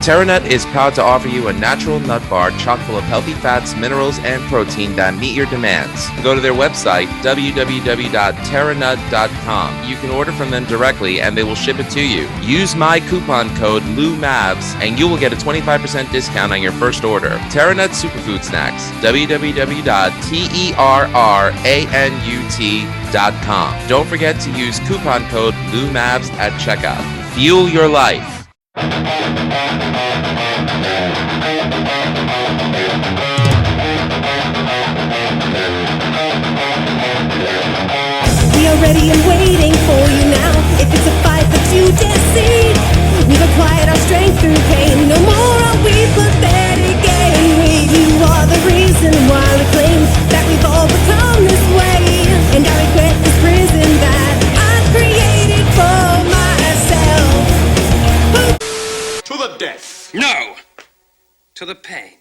TerraNut is proud to offer you a natural nut bar chock full of healthy fats, minerals, and protein that meet your demands. Go to their website, www.terranut.com. You can order from them directly and they will ship it to you. Use my coupon code LOUMAVS and you will get a 25% discount on your first order. TerraNut Superfood Snacks, www.terranut.com. Don't forget to use coupon code LOUMAVS at checkout. Fuel your life. We are ready and waiting for you now. If it's a fight that you deceive, we've acquired our strength through pain. No more are we pathetic again. You are the reason why we claim that we've all become this way. And I regret this prison that I've created for myself. To the death. No! To the pain.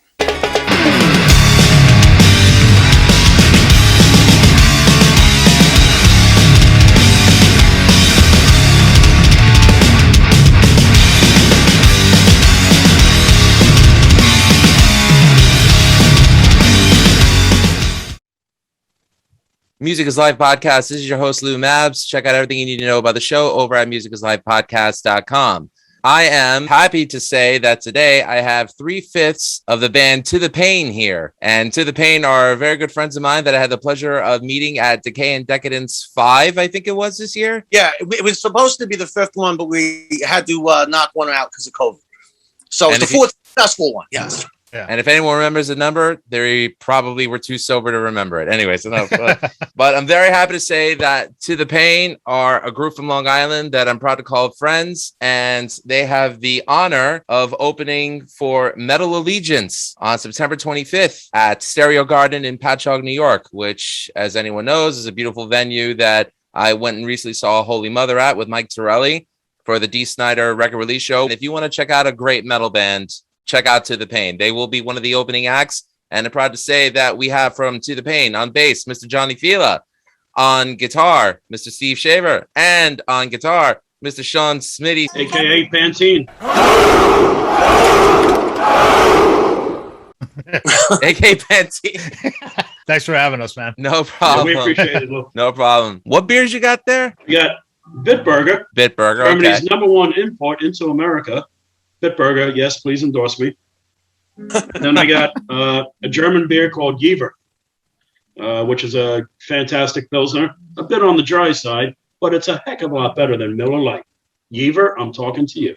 Music is Live Podcast. This is your host, Lou Mabs. Check out everything you need to know about the show over at musicisLivepodcast.com. I am happy to say that today I have 3/5 of the band To The Pain here. And To The Pain are very good friends of mine that I had the pleasure of meeting at Decay and Decadence V, I think it was this year. Yeah, it was supposed to be the 5th one, but we had to knock one out because of COVID. So it's the 4th successful one, yes. Yeah. And if anyone remembers the number, they probably were too sober to remember it. Anyway, so no, but I'm very happy to say that To The Pain are a group from Long Island that I'm proud to call friends. And they have the honor of opening for Metal Allegiance on September 25th at Stereo Garden in Patchogue, New York, which, as anyone knows, is a beautiful venue that I went and recently saw Holy Mother at with Mike Torelli for the Dee Snider record release show. If you want to check out a great metal band, check out To The Pain. They will be one of the opening acts. And I'm proud to say that we have from To The Pain on bass, Mr. Johnny Fila, on guitar, Mr. Steve Shaver, and on guitar, Mr. Sean Smitty, a.k.a. Pantene. a.k.a. Pantene. Thanks for having us, man. No problem. Yeah, we appreciate it, Lou. No problem. What beers you got there? We got Bitburger. Bitburger, Germany's #1 import into America. Bitburger, yes, please endorse me. Then I got a German beer called Jever, which is a fantastic Pilsner. A bit on the dry side, but it's a heck of a lot better than Miller Lite. Jever, I'm talking to you.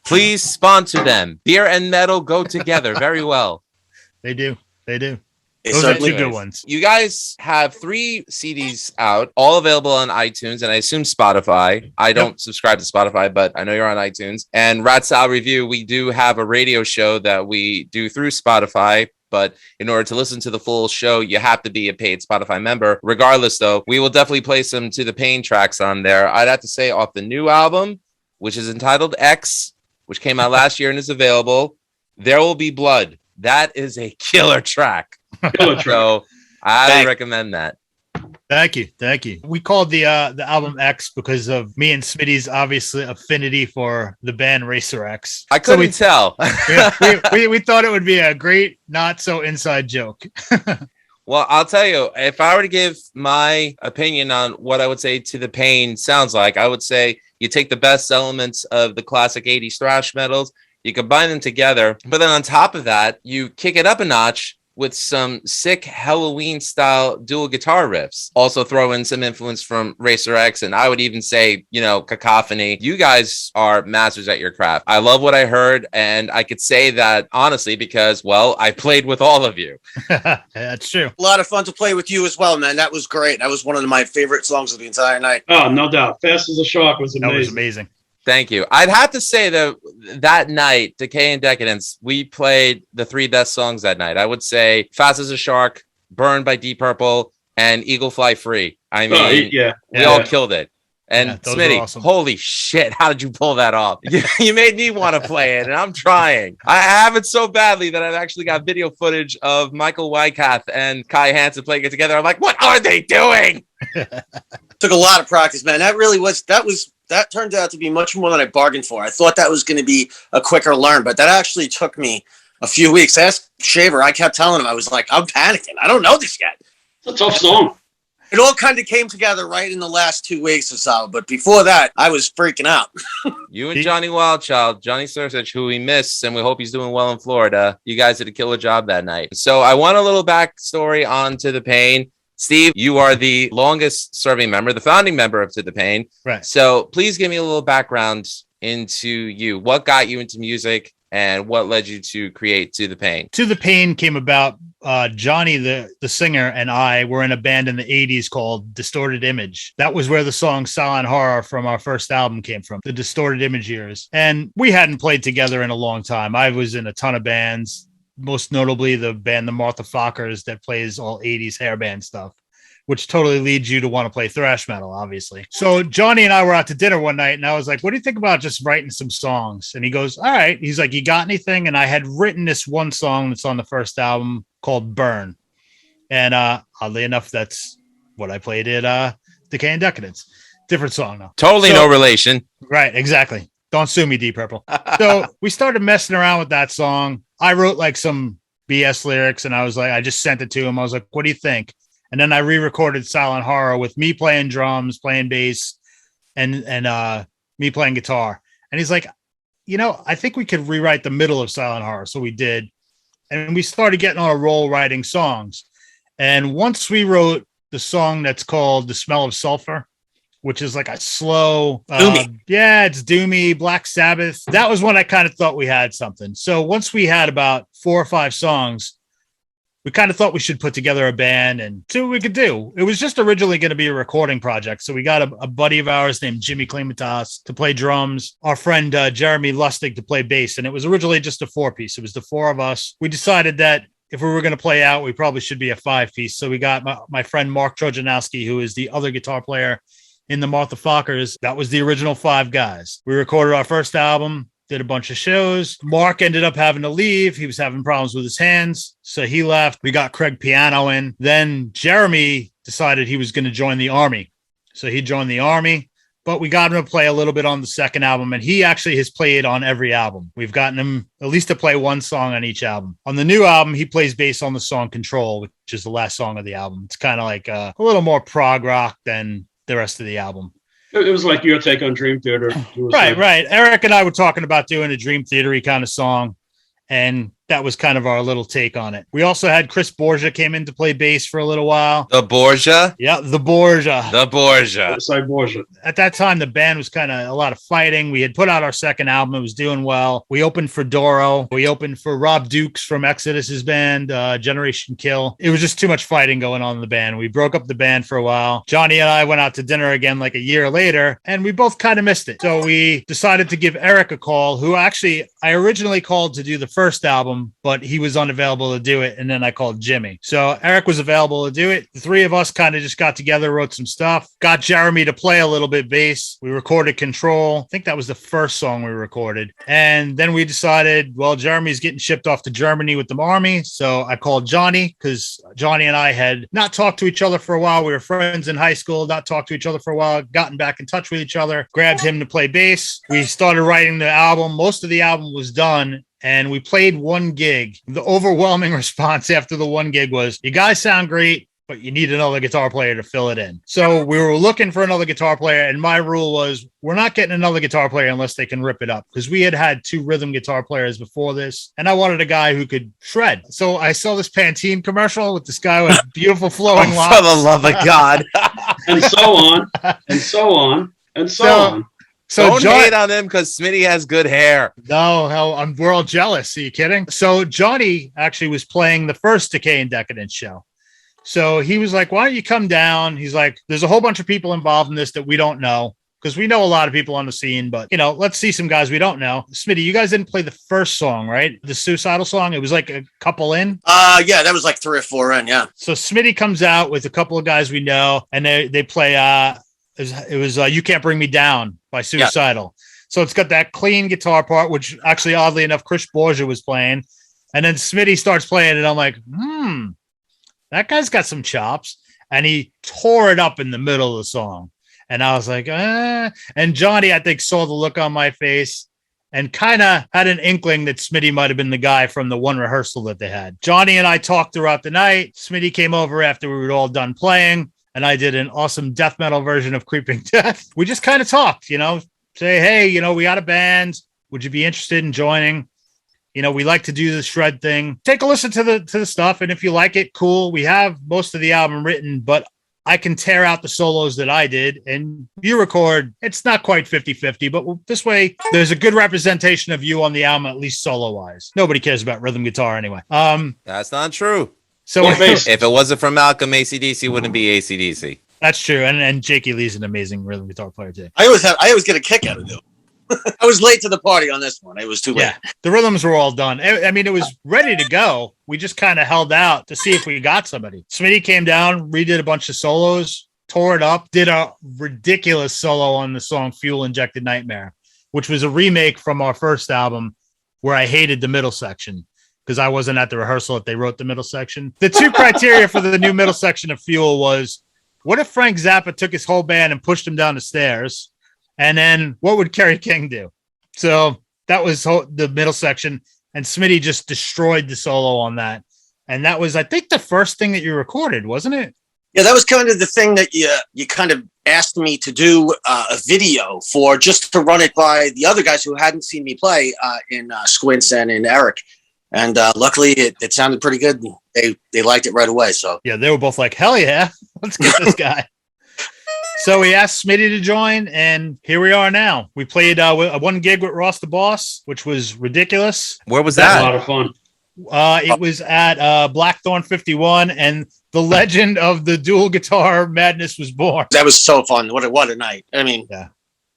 Please sponsor them. Beer and metal go together very well. They do. They do. Those are two good ones. You guys have 3 CDs out, all available on iTunes and I assume Spotify. I don't subscribe to Spotify, but I know you're on iTunes. And Rat Sal Review, we do have a radio show that we do through Spotify. But in order to listen to the full show, you have to be a paid Spotify member. Regardless, though, we will definitely play some To The Pain tracks on there. I'd have to say off the new album, which is entitled X, which came out last year and is available, There Will Be Blood. That is a killer track. So I highly recommend that. Thank you. We called the album X because of me and Smitty's obviously affinity for the band Racer X. I couldn't tell. we thought it would be a great, not so inside joke. Well, I'll tell you, if I were to give my opinion on what I would say To The Pain sounds like, I would say you take the best elements of the classic 80s thrash metals, you combine them together, but then on top of that, you kick it up a notch with some sick Halloween style dual guitar riffs. Also throw in some influence from Racer X, and I would even say, Cacophony. You guys are masters at your craft. I love what I heard, and I could say that honestly because, well, I played with all of you. That's true. A lot of fun to play with you as well, man. That was great. That was one of my favorite songs of the entire night. Oh, no doubt. Fast as a Shark was amazing. That was amazing. Thank you. I'd have to say that night, Decay and Decadence, we played the 3 best songs that night. I would say Fast as a Shark, Burn by Deep Purple, and Eagle Fly Free. I mean, we all killed it. And Smitty, awesome. Holy shit, how did you pull that off? You made me want to play it, and I'm trying. I have it so badly that I've actually got video footage of Michael Wycath and Kai Hansen playing it together. I'm like, what are they doing? Took a lot of practice, man. That was that turned out to be much more than I bargained for. I thought that was going to be a quicker learn, but that actually took me a few weeks. Ask Shaver. I kept telling him, I was like, I'm panicking. I don't know this yet. It's a tough song. It all kind of came together right in the last 2 weeks or so. But before that, I was freaking out. You and Johnny Wildchild, Johnny Sursich, who we miss, and we hope he's doing well in Florida. You guys did a killer job that night. So I want a little backstory on To the Pain. Steve, you are the longest serving member, the founding member of To the Pain. Right. So please give me a little background into you. What got you into music and what led you to create To the Pain? To the Pain came about. Johnny, the singer, and I were in a band in the 80s called Distorted Image. That was where the song Silent Horror from our first album came from, the Distorted Image years. And we hadn't played together in a long time. I was in a ton of bands, most notably the band The Martha Fockers that plays all 80s hair band stuff, which totally leads you to want to play thrash metal, obviously. So Johnny and I were out to dinner one night, and I was like, what do you think about just writing some songs? And he goes, all right. He's like, you got anything? And I had written this one song that's on the first album called Burn. And oddly enough, that's what I played at Decay and Decadence. Different song, though. Totally no relation. Right, exactly. Don't sue me, Deep Purple. So we started messing around with that song. I wrote like some BS lyrics, and I was like, I just sent it to him. I was like, what do you think? And then I re-recorded Silent Horror with me playing drums, playing bass, and me playing guitar. And he's like, I think we could rewrite the middle of Silent Horror. So we did. And we started getting on a roll writing songs. And once we wrote the song that's called The Smell of Sulfur, which is like a slow, it's doomy, Black Sabbath. That was when I kind of thought we had something. So once we had about 4 or 5 songs, we kind of thought we should put together a band and see what we could do. It was just originally going to be a recording project. So we got a buddy of ours named Jimmy Klimatas to play drums, our friend Jeremy Lustig to play bass. And it was originally just a 4-piece. It was the 4 of us. We decided that if we were going to play out, we probably should be a 5-piece. So we got my friend Mark Trojanowski, who is the other guitar player in the Martha Fockers. That was the original 5 guys. We recorded our first album, did a bunch of shows. Mark ended up having to leave. He was having problems with his hands, so he left. We got Craig Piano in. Then Jeremy decided he was going to join the Army. So he joined the Army, but we got him to play a little bit on the second album, and he actually has played on every album. We've gotten him at least to play one song on each album. On the new album, he plays bass on the song Control, which is the last song of the album. It's kind of like a little more prog rock than the rest of the album. It was like your take on Dream Theater. Right. Eric and I were talking about doing a Dream Theater-y kind of song, and that was kind of our little take on it. We also had Chris Borgia came in to play bass for a little while. The Borgia? Yeah, the Borgia. The Borgia. It's like Borgia. At that time, the band was kind of a lot of fighting. We had put out our second album. It was doing well. We opened for Doro. We opened for Rob Dukes from Exodus's band, Generation Kill. It was just too much fighting going on in the band. We broke up the band for a while. Johnny and I went out to dinner again like a year later, and we both kind of missed it. So we decided to give Eric a call, who actually I originally called to do the first album, but he was unavailable to do it. And then I called Jimmy. So Eric was available to do it. The 3 of us kind of just got together, wrote some stuff, got Jeremy to play a little bit bass. We recorded Control. I think that was the first song we recorded. And then we decided, well, Jeremy's getting shipped off to Germany with the Army. So I called Johnny because Johnny and I had not talked to each other for a while. We were friends in high school, not talked to each other for a while, gotten back in touch with each other, grabbed him to play bass. We started writing the album. Most of the album was done. And we played one gig. The overwhelming response after the one gig was, you guys sound great, but you need another guitar player to fill it in. So we were looking for another guitar player. And my rule was, we're not getting another guitar player unless they can rip it up. Because we had 2 rhythm guitar players before this. And I wanted a guy who could shred. So I saw this Pantene commercial with this guy with beautiful flowing locks. For the love of God. And so on, and so on, and so on. So don't hate on him because Smitty has good hair. No, hell, we're all jealous. Are you kidding? So Johnny actually was playing the first Decay and Decadence show. So he was like, why don't you come down? He's like, there's a whole bunch of people involved in this that we don't know. Because we know a lot of people on the scene, but, let's see some guys we don't know. Smitty, you guys didn't play the first song, right? The Suicidal song? It was like a couple in? Yeah, that was like 3 or 4 in, yeah. So Smitty comes out with a couple of guys we know, and they play, it was You Can't Bring Me Down by Suicidal. Yeah. So it's got that clean guitar part, which actually, oddly enough, Chris Borgia was playing. And then Smitty starts playing, and I'm like, that guy's got some chops. And he tore it up in the middle of the song. And I was like, and Johnny, I think, saw the look on my face and kind of had an inkling that Smitty might have been the guy from the one rehearsal that they had. Johnny and I talked throughout the night. Smitty came over after we were all done playing, and I did an awesome death metal version of Creeping Death. We just kind of talked, say, hey, we got a band. Would you be interested in joining? We like to do the shred thing. Take a listen to the stuff, and if you like it, cool. We have most of the album written, but I can tear out the solos that I did, and you record. It's not quite 50-50, but this way, there's a good representation of you on the album, at least solo-wise. Nobody cares about rhythm guitar anyway. That's not true. So if it wasn't for Malcolm, AC/DC wouldn't be AC/DC. That's true, and Jakey Lee's an amazing rhythm guitar player too. I always get a kick out of it. I was late to the party on this one. It was too late. Yeah, the rhythms were all done. I mean, it was ready to go. We just kind of held out to see if we got somebody. Smitty came down, redid a bunch of solos, tore it up, did a ridiculous solo on the song Fuel Injected Nightmare, which was a remake from our first album where I hated the middle section because I wasn't at the rehearsal if they wrote the middle section. The two criteria for the new middle section of Fuel was, what if Frank Zappa took his whole band and pushed them down the stairs? And then what would Kerry King do? So that was the middle section. And Smitty just destroyed the solo on that. And that was, I think, the first thing that you recorded, wasn't it? Yeah, that was kind of the thing that you kind of asked me to do a video for, just to run it by the other guys who hadn't seen me play in Squints and in Eric. And luckily, it sounded pretty good. They liked it right away. So yeah, they were both like, hell yeah, let's get this guy. So we asked Smitty to join, and here we are now. We played one gig with Ross the Boss, which was ridiculous. Where was That's that? a lot of fun. Oh. It was at Blackthorn 51, and the legend of the dual guitar madness was born. that was so fun. What a night. I mean, Yeah.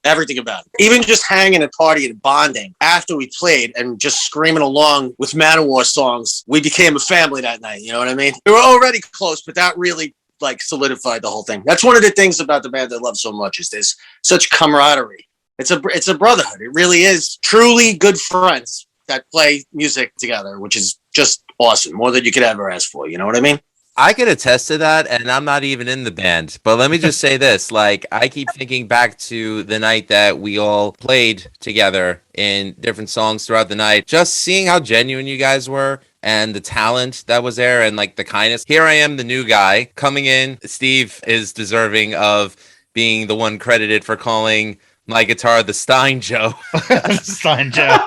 everything about it. Even just hanging and partying and bonding after we played and just screaming along with Manowar songs, we became a family that night. You know what I mean? We were already close, but that really solidified the whole thing. That's one of the things about the band I love so much, is there's such camaraderie. It's a brotherhood. It really is truly good friends that play music together, which is just awesome. More than you could ever ask for. You know what I mean? I could attest to that, and I'm not even in the band. But let me just say this. I keep thinking back to the night that we all played together in different songs throughout the night. Just seeing how genuine you guys were and the talent that was there and the kindness. Here I am, the new guy coming in. Steve is deserving of being the one credited for calling my guitar the Stein Joe. Stein Joe.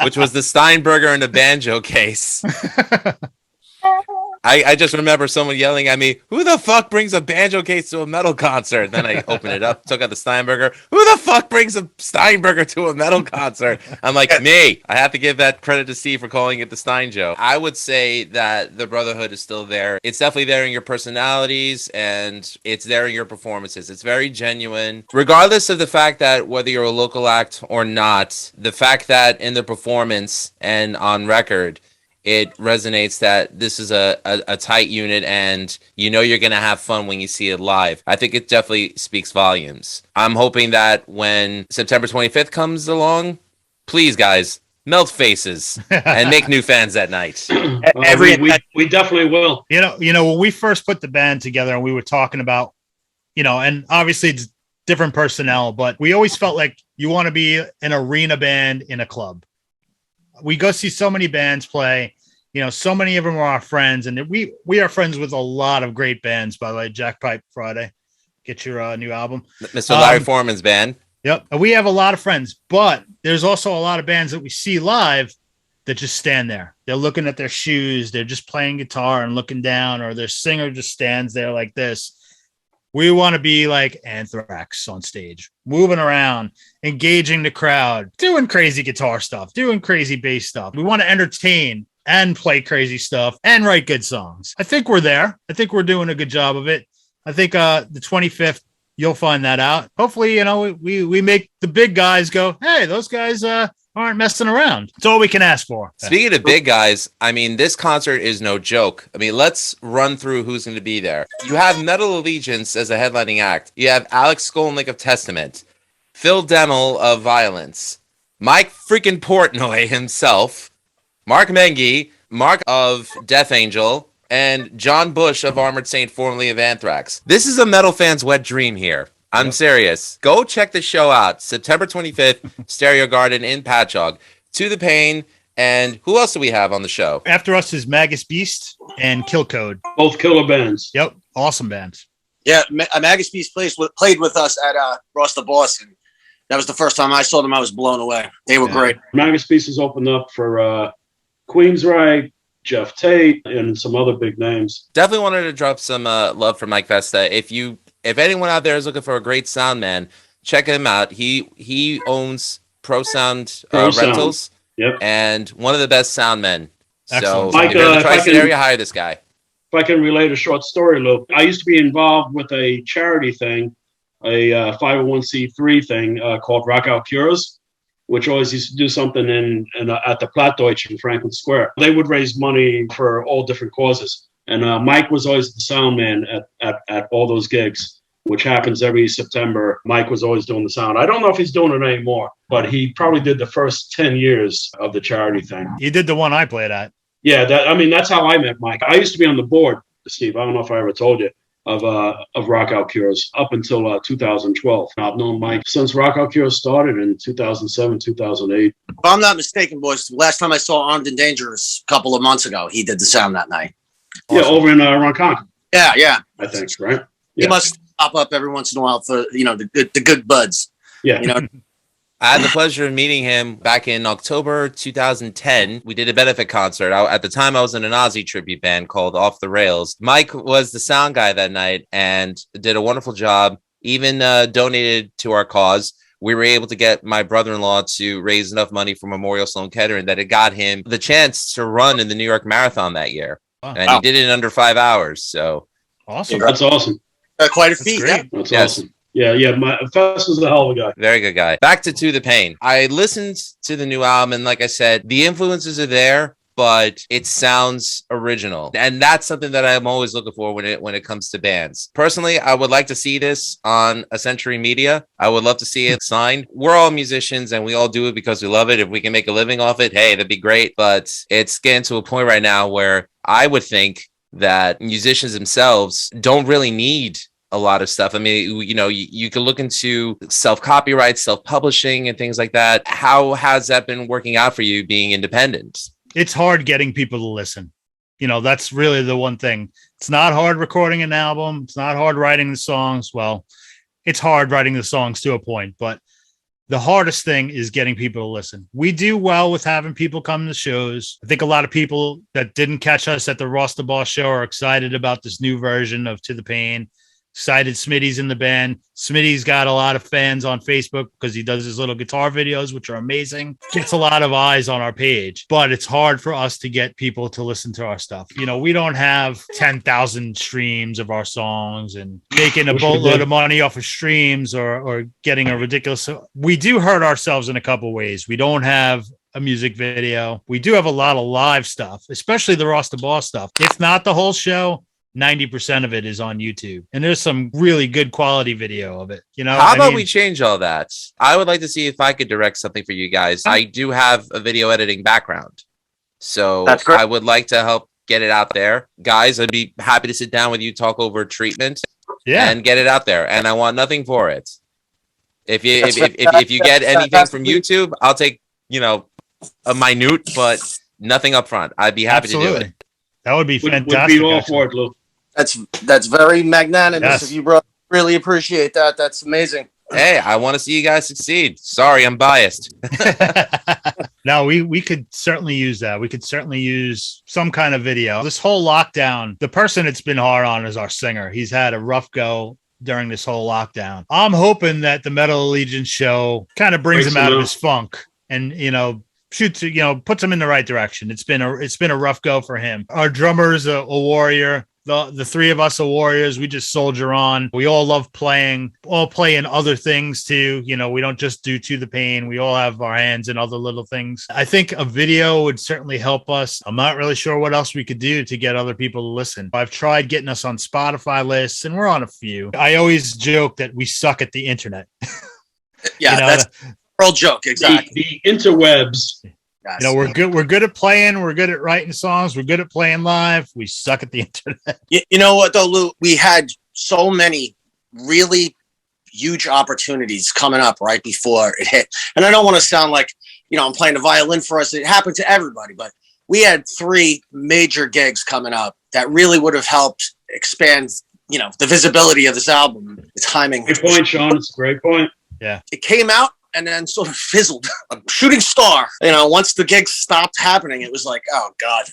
Which was the Steinberger in a banjo case. I just remember someone yelling at me, who the fuck brings a banjo case to a metal concert? Then I opened it up, took out the Steinberger. Who the fuck brings a Steinberger to a metal concert? I'm like, me. I have to give that credit to Steve for calling it the Stein Joe. I would say that the brotherhood is still there. It's definitely there in your personalities, and it's there in your performances. It's very genuine. Regardless of the fact that whether you're a local act or not, the fact that in the performance and on record, it resonates that this is a tight unit, and you're going to have fun when you see it live. I think it definitely speaks volumes. I'm hoping that when September 25th comes along, please, guys, melt faces and make new fans that night. We definitely will. When we first put the band together and we were talking about, and obviously it's different personnel, but we always felt like you want to be an arena band in a club. We go see so many bands play, so many of them are our friends, and we are friends with a lot of great bands, by the way. Jack Pipe Friday, get your new album. Mr. Larry Foreman's band. Yep. And we have a lot of friends, but there's also a lot of bands that we see live that just stand there. They're looking at their shoes. They're just playing guitar and looking down, or their singer just stands there like this. We want to be like Anthrax on stage, moving around, engaging the crowd, doing crazy guitar stuff, doing crazy bass stuff. We want to entertain and play crazy stuff and write good songs. I think we're there. I think we're doing a good job of it. I think the 25th, you'll find that out. Hopefully, we make the big guys go, hey, those guys aren't messing around. It's all we can ask for. Speaking of big guys, this concert is no joke. Let's run through who's going to be there. You have Metal Allegiance as a headlining act. You have Alex Skolnick of Testament, Phil Demmel of Violence, Mike freaking Portnoy himself, Mark Mengi, Mark of Death Angel, and John Bush of Armored Saint, formerly of Anthrax. This is a metal fan's wet dream here. I'm serious. Go check the show out. September 25th, Stereo Garden in Patchogue. To the Pain. And who else do we have on the show? After us is Magus Beast and KILLCODE. Both killer bands. Yep. Awesome bands. Yeah, Magus Beast played with us at Ross the Boston. That was the first time I saw them. I was blown away. They were great. Magus Pieces opened up for Queensryche, Jeff Tate, and some other big names. Definitely wanted to drop some love for Mike Vesta. If anyone out there is looking for a great sound man, check him out. He owns Pro Sound Rentals. Yep. And one of the best sound men. Excellent. So if you're in the Tri-State area, hire this guy. If I can relate a short story, Lou, I used to be involved with a charity thing, a 501c3 thing called Rock Out Cures, which always used to do something at the Plattdeutsch in Franklin Square. They would raise money for all different causes. And Mike was always the sound man at all those gigs, which happens every September. Mike was always doing the sound. I don't know if he's doing it anymore, but he probably did the first 10 years of the charity thing. He did the one I played at. Yeah, that's how I met Mike. I used to be on the board, Steve. I don't know if I ever told you, of Rock Out Cures up until 2012. I've known Mike since Rock Out Cures started in 2007, 2008. If I'm not mistaken, boys, last time I saw Armed and Dangerous a couple of months ago, he did the sound that night. Awesome. Yeah, over in Ronkonkoma. Yeah. I think, right? He must pop up every once in a while for the good buds. Yeah. I had the pleasure of meeting him back in October 2010. We did a benefit concert. At the time, I was in an Ozzy tribute band called Off the Rails. Mike was the sound guy that night and did a wonderful job, even donated to our cause. We were able to get my brother-in-law to raise enough money for Memorial Sloan Kettering that it got him the chance to run in the New York Marathon that year. Wow. And he did it in under 5 hours. So awesome. That's awesome. Quite a feat. That's awesome. Yeah. Fest is a hell of a guy. Very good guy. Back to the Pain. I listened to the new album, and like I said, the influences are there, but it sounds original, and that's something that I'm always looking for when it comes to bands. Personally, I would like to see this on a Century Media. I would love to see it signed. We're all musicians, and we all do it because we love it. If we can make a living off it, hey, that'd be great. But it's getting to a point right now where I would think that musicians themselves don't really need a lot of stuff. I mean, you can look into self-copyright, self-publishing, and things like that. How has that been working out for you being independent? It's hard getting people to listen. That's really the one thing. It's not hard recording an album. It's not hard writing the songs. Well, it's hard writing the songs to a point, but the hardest thing is getting people to listen. We do well with having people come to shows. I think a lot of people that didn't catch us at the Ross the Boss show are excited about this new version of To the Pain. Excited Smitty's in the band. Smitty's got a lot of fans on Facebook because he does his little guitar videos, which are amazing. Gets a lot of eyes on our page, but it's hard for us to get people to listen to our stuff. We don't have 10,000 streams of our songs and making a boatload of money off of streams or getting a ridiculous. We do hurt ourselves in a couple ways. We don't have a music video. We do have a lot of live stuff, especially the Ross the Boss stuff. If not the whole show, 90% of it is on YouTube, and there's some really good quality video of it. How about we change all that? I would like to see if I could direct something for you guys. I do have a video editing background, so I would like to help get it out there. Guys, I'd be happy to sit down with you, talk over treatment, and get it out there. And I want nothing for it. If you get anything from YouTube, I'll take a minute, but nothing up front. I'd be happy to do it. That would be fantastic. We'd be all for it, Lou. That's very magnanimous of you, bro. Really appreciate that. That's amazing. Hey, I want to see you guys succeed. Sorry, I'm biased. No, we could certainly use that. We could certainly use some kind of video. This whole lockdown, the person it's been hard on is our singer. He's had a rough go during this whole lockdown. I'm hoping that the Metal Allegiance show kind of brings him out of his funk and, puts him in the right direction. It's been a rough go for him. Our drummer's a warrior. The three of us are warriors. We just soldier on. We all love playing. All play in other things too. We don't just do To the Pain. We all have our hands in other little things. I think a video would certainly help us. I'm not really sure what else we could do to get other people to listen. I've tried getting us on Spotify lists, and we're on a few. I always joke that we suck at the internet. Yeah, that's a real joke. Exactly. The interwebs. We're good. We're good at playing. We're good at writing songs. We're good at playing live. We suck at the internet. You know what, though, Lou? We had so many really huge opportunities coming up right before it hit. And I don't want to sound like, I'm playing the violin for us. It happened to everybody, but we had 3 major gigs coming up that really would have helped expand, the visibility of this album, the timing. Great point, Sean. It's a great point. Yeah. It came out and then sort of fizzled. A shooting star. Once the gigs stopped happening, it was like, oh God,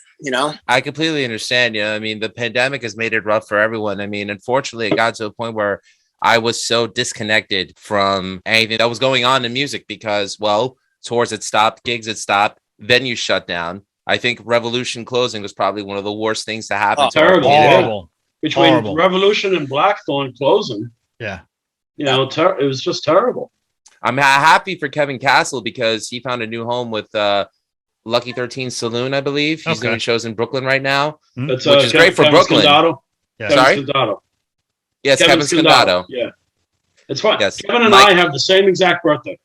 I completely understand. The pandemic has made it rough for everyone. Unfortunately, it got to a point where I was so disconnected from anything that was going on in music because, well, tours had stopped, gigs had stopped, venues shut down. I think Revolution closing was probably one of the worst things to happen to terrible. Horrible. Between Horrible. Revolution and Blackthorn closing. Yeah. It was just terrible. I'm happy for Kevin Castle because he found a new home with Lucky 13 Saloon, I believe. He's doing shows in Brooklyn right now, That's, which is great for Kevin Brooklyn. Scondato. Yeah. Kevin Scondato. Yes, Kevin Scondato. Yeah. It's fun. Yes. Kevin and I have the same exact birthday.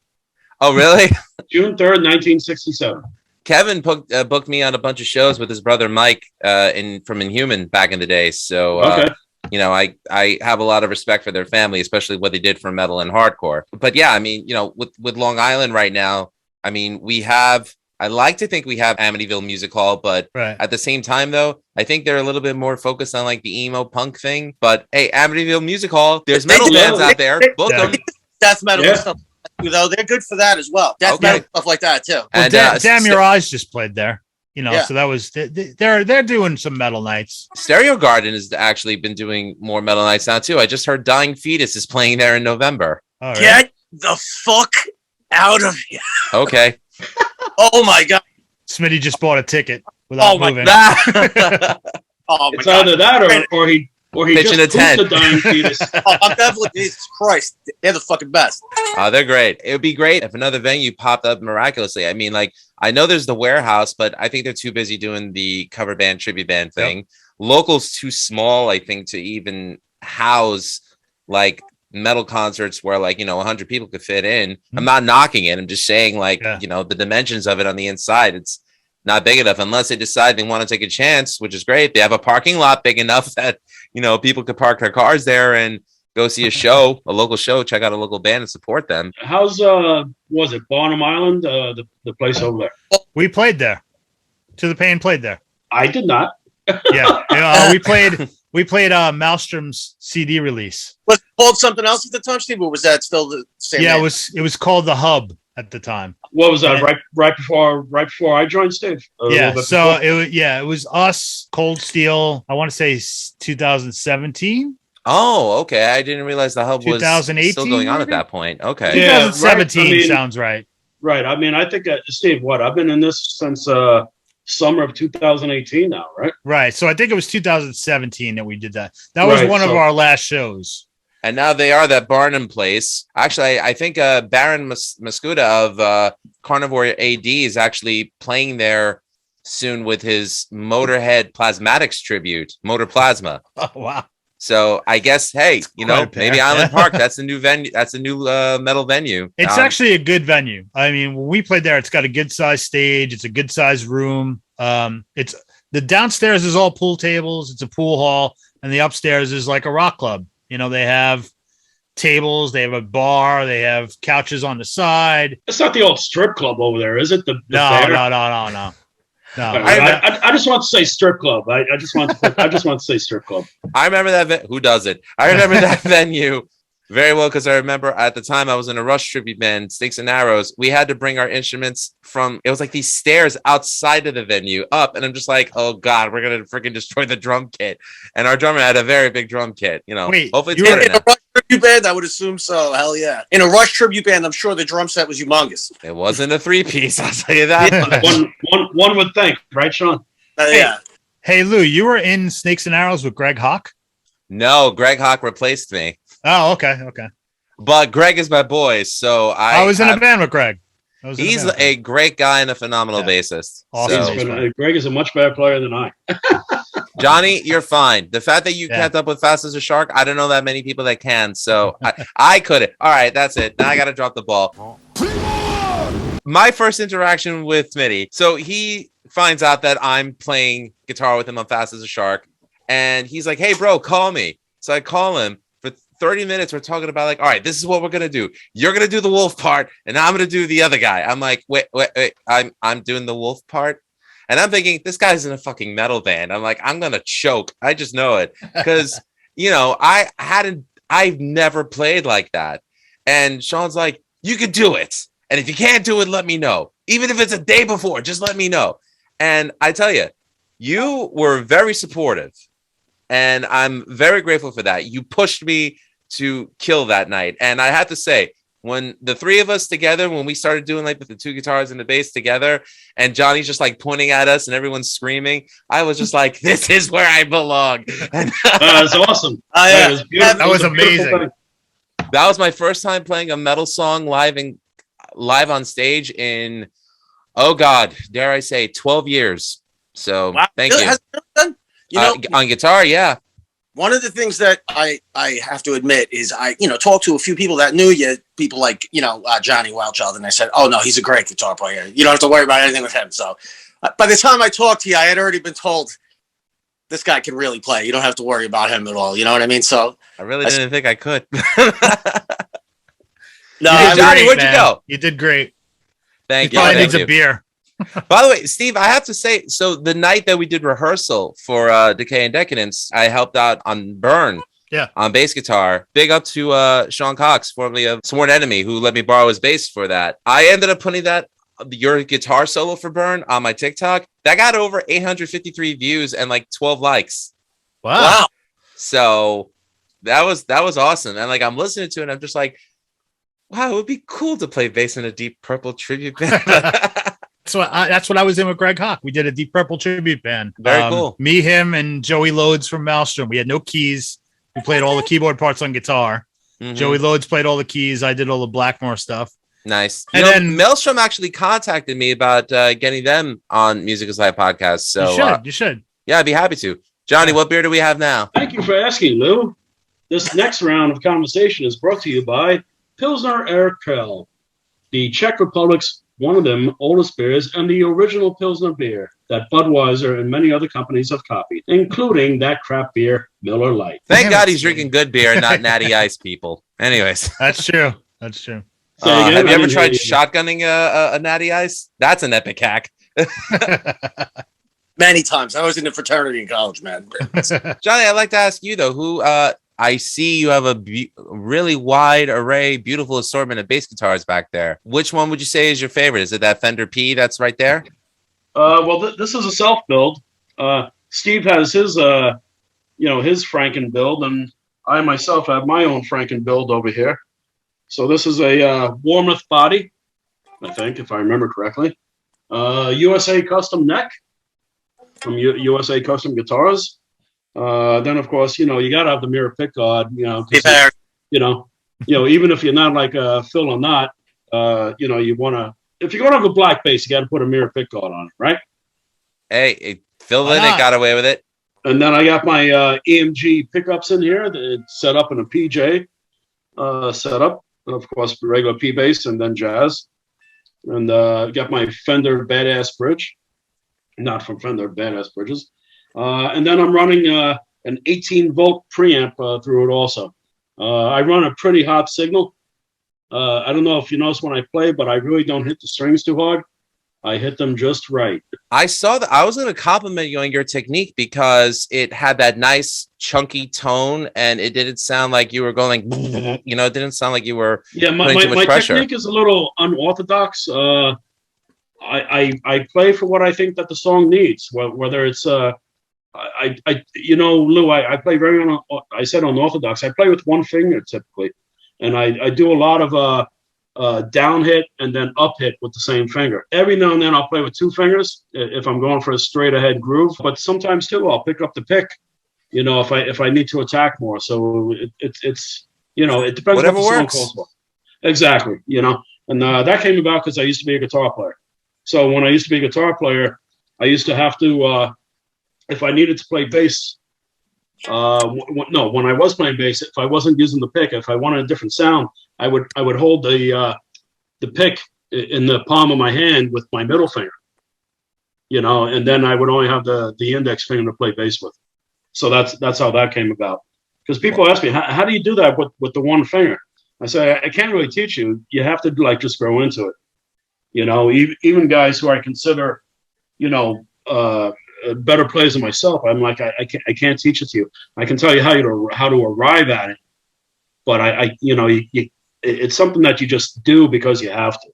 Oh, really? June 3rd, 1967. Kevin booked me on a bunch of shows with his brother Mike from Inhuman back in the day. So, Okay. I have a lot of respect for their family, especially what they did for metal and hardcore. But yeah, with Long Island right now, I like to think we have Amityville Music Hall, but at the same time, though, I think they're a little bit more focused on like the emo punk thing. But hey, Amityville Music Hall, there's metal bands out there. Book them. Death metal and stuff. Though they're good for that as well. Death metal stuff like that too. Well, And Damn Your Eyes just played there. So that was they're doing some metal nights. Stereo Garden has actually been doing more metal nights now too. I just heard Dying Fetus is playing there in November. All right. Get the fuck out of here. Okay. Oh my God. Smitty just bought a ticket without moving. Oh my It's God. either that or he Pitching just a tent. pooped the Dying Fetus. I'm definitely, Jesus Christ. They're the fucking best. Oh, they're great. It would be great if another venue popped up miraculously. I know there's the Warehouse, but I think they're too busy doing the cover band, tribute band thing. Yep. Local's too small, I think, to even house like metal concerts where 100 people could fit in. Mm-hmm. I'm not knocking it. I'm just saying the dimensions of it on the inside, it's not big enough unless they decide they want to take a chance, which is great. They have a parking lot big enough that, people could park their cars there and go see a local show, check out a local band and support them. How's, was it Barnum Island, the place over there? We played there. To the Pain played there. I did not. Yeah. We played Maelstrom's CD release. Was it called something else at the time, Steve, or was that still the same name? It was called The Hub at the time. What was that? Right before I joined Steve. It was us, Cold Steel. I want to say 2017. Oh, okay. I didn't realize the Hub was 2018 still going on maybe? at that point. Okay. 2017 sounds right. Right. I think Steve, I've been in this since summer of 2018 now, right? Right. So I think it was 2017 that we did that. That was one of our last shows. And now they are that Barnum place. Actually, I think Baron Mascuda of Carnivore AD is actually playing there soon with his Motorhead Plasmatics tribute, Motor Plasma. Oh, wow. So I guess, hey, maybe Island Park. That's the new venue. That's the new metal venue. It's actually a good venue. When we played there, it's got a good size stage. It's a good size room. It's the downstairs is all pool tables. It's a pool hall, and the upstairs is like a rock club. They have tables, they have a bar, they have couches on the side. It's not the old strip club over there, is it? No. I just want to say strip club. I just want to say strip club. I remember that. Who does it? I remember that venue very well because I remember at the time I was in a Rush tribute band, Stakes and Arrows. We had to bring our instruments it was like these stairs outside of the venue up, and I'm just like, oh God, we're gonna freaking destroy the drum kit. And our drummer had a very big drum kit. Wait, hopefully you were in a Rush tribute band? I would assume so. Hell yeah! In a Rush tribute band, I'm sure the drum set was humongous. It wasn't a 3-piece, I'll tell you that. one would think, right, Sean? Yeah. Hey Lou, you were in Snakes and Arrows with Greg Hawk? No, Greg Hawk replaced me. Oh, okay. But Greg is my boy, so I was in a band with Greg. He's a great guy and a phenomenal bassist. Awesome. So. Greg is a much better player than I. Johnny, you're fine. The fact that you kept up with Fast as a Shark, I don't know that many people that can. So I couldn't. All right, that's it. Now I got to drop the ball. My first interaction with Smitty. So he finds out that I'm playing guitar with him on Fast as a Shark. And he's like, hey, bro, call me. So I call him 30 minutes we're talking about like, all right, this is what we're gonna do. You're gonna do the wolf part, and I'm gonna do the other guy. I'm like, wait, I'm doing the wolf part. And I'm thinking, this guy's in a fucking metal band. I'm like, I'm gonna choke. I just know it. Because I've never played like that. And Sean's like, you could do it. And if you can't do it, let me know. Even if it's a day before, just let me know. And I tell you, you were very supportive. And I'm very grateful for that. You pushed me to kill that night. And I have to say, when the three of us together, when we started doing like the two guitars and the bass together, and Johnny's just like pointing at us and everyone's screaming, I was just like, this is where I belong. It's awesome. That was amazing. That was my first time playing a metal song live on stage in, oh God, dare I say, 12 years. So wow. Thank you. Has it been? On guitar, yeah. One of the things that I have to admit is I talked to a few people that knew you, people like, Johnny Wildchild, and I said, oh no, he's a great guitar player. You don't have to worry about anything with him. So by the time I talked to you, I had already been told this guy can really play. You don't have to worry about him at all. You know what I mean? So I really didn't think I could. No, Johnny, great, where'd man. You go? You did great. Thank He you. probably Thank needs you. a beer. By the way, Steve, I have to say, so the night that we did rehearsal for Decay and Decadence, I helped out on Burn. Yeah. On bass guitar. Big up to Sean Cox, formerly of Sworn Enemy, who let me borrow his bass for that. I ended up putting your guitar solo for Burn on my TikTok. That got over 853 views and like 12 likes. Wow. So that was awesome. And like I'm listening to it and I'm just like, wow, it would be cool to play bass in a Deep Purple tribute band. That's what I was in with Greg Hawk. We did a Deep Purple tribute band. Very cool. Me, him, and Joey Loads from Maelstrom. We had no keys. We played all the keyboard parts on guitar. Mm-hmm. Joey Loads played all the keys. I did all the Blackmore stuff. Nice. And then Maelstrom actually contacted me about getting them on Music is Live podcast. So you should. Yeah, I'd be happy to. Johnny, what beer do we have now? Thank you for asking, Lou. This next round of conversation is brought to you by Pilsner Urquell, the Czech Republic's one of them oldest beers and the original Pilsner beer that Budweiser and many other companies have copied, including that crap beer, Miller Lite. Thank God he's drinking good beer, not Natty Ice, people. Anyways. That's true. That's true. Have you ever tried shotgunning a Natty Ice? That's an epic hack. Many times. I was in the fraternity in college, man. Johnny, I'd like to ask you, though, who I see you have a really wide array, beautiful assortment of bass guitars back there. Which one would you say is your favorite? Is it that Fender P that's right there? Well, this is a self-build. Steve has his, his Franken build, and I myself have my own Franken build over here. So this is a Warmoth body, I think, if I remember correctly. USA Custom neck from USA Custom Guitars. Then of course, you got to have the mirror pick guard, even if you're not like Phil or not, you want to, if you're going to have a black bass, you got to put a mirror pick guard on it, right? Hey, Phil Lynott got away with it. And then I got my EMG pickups in here that set up in a PJ setup, of course, regular P bass and then jazz. And got my Fender Badass bridge, not from Fender, Badass bridges. And then I'm running an 18-volt preamp through it also. I run a pretty hot signal. I don't know if you notice when I play, but I really don't hit the strings too hard. I hit them just right. I saw that. I was going to compliment you on your technique because it had that nice chunky tone, and it didn't sound like you were going, it didn't sound like you were putting too much pressure. Technique is a little unorthodox. I play for what I think that the song needs, whether it's Lou, I play very unorthodox. I play with one finger typically, and I do a lot of down hit and then up hit with the same finger. Every now and then I'll play with two fingers if I'm going for a straight ahead groove, but sometimes too I'll pick up the pick, if I need to attack more. So it's it depends whatever what the works. song calls for. Exactly, and that came about because I used to be a guitar player. So when I used to be a guitar player, I used to have to if I needed to play bass, when I was playing bass, if I wasn't using the pick, if I wanted a different sound, I would hold the pick in the palm of my hand with my middle finger, and then I would only have the index finger to play bass with. So that's how that came about. Because people ask me, how do you do that with the one finger? I say, I can't really teach you. You have to like just grow into it. You know, even guys who I consider, you know, better players than myself, I'm like, I can't teach it to you. I can tell you how to arrive at it, but it's something that you just do because you have to.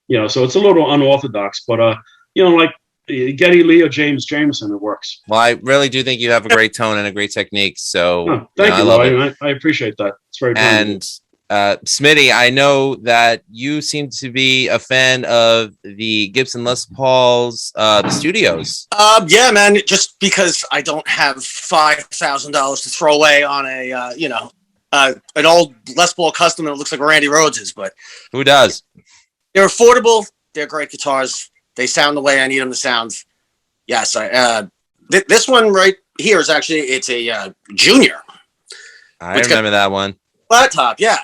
You know, so it's a little unorthodox, but you know, like Geddy Lee or James Jameson, it works. Well, I really do think you have a great tone and a great technique. So thank you. I love it. I appreciate that. It's very kind. And Smitty, I know that you seem to be a fan of the Gibson Les Pauls, the studios. Yeah, man. Just because I don't have $5,000 to throw away on a an old Les Paul custom that looks like Randy Rhodes's, but Who does? they're affordable. They're great guitars. They sound the way I need them to sound. Yes, this one right here is actually it's a Junior. I remember that one. Flat top, yeah.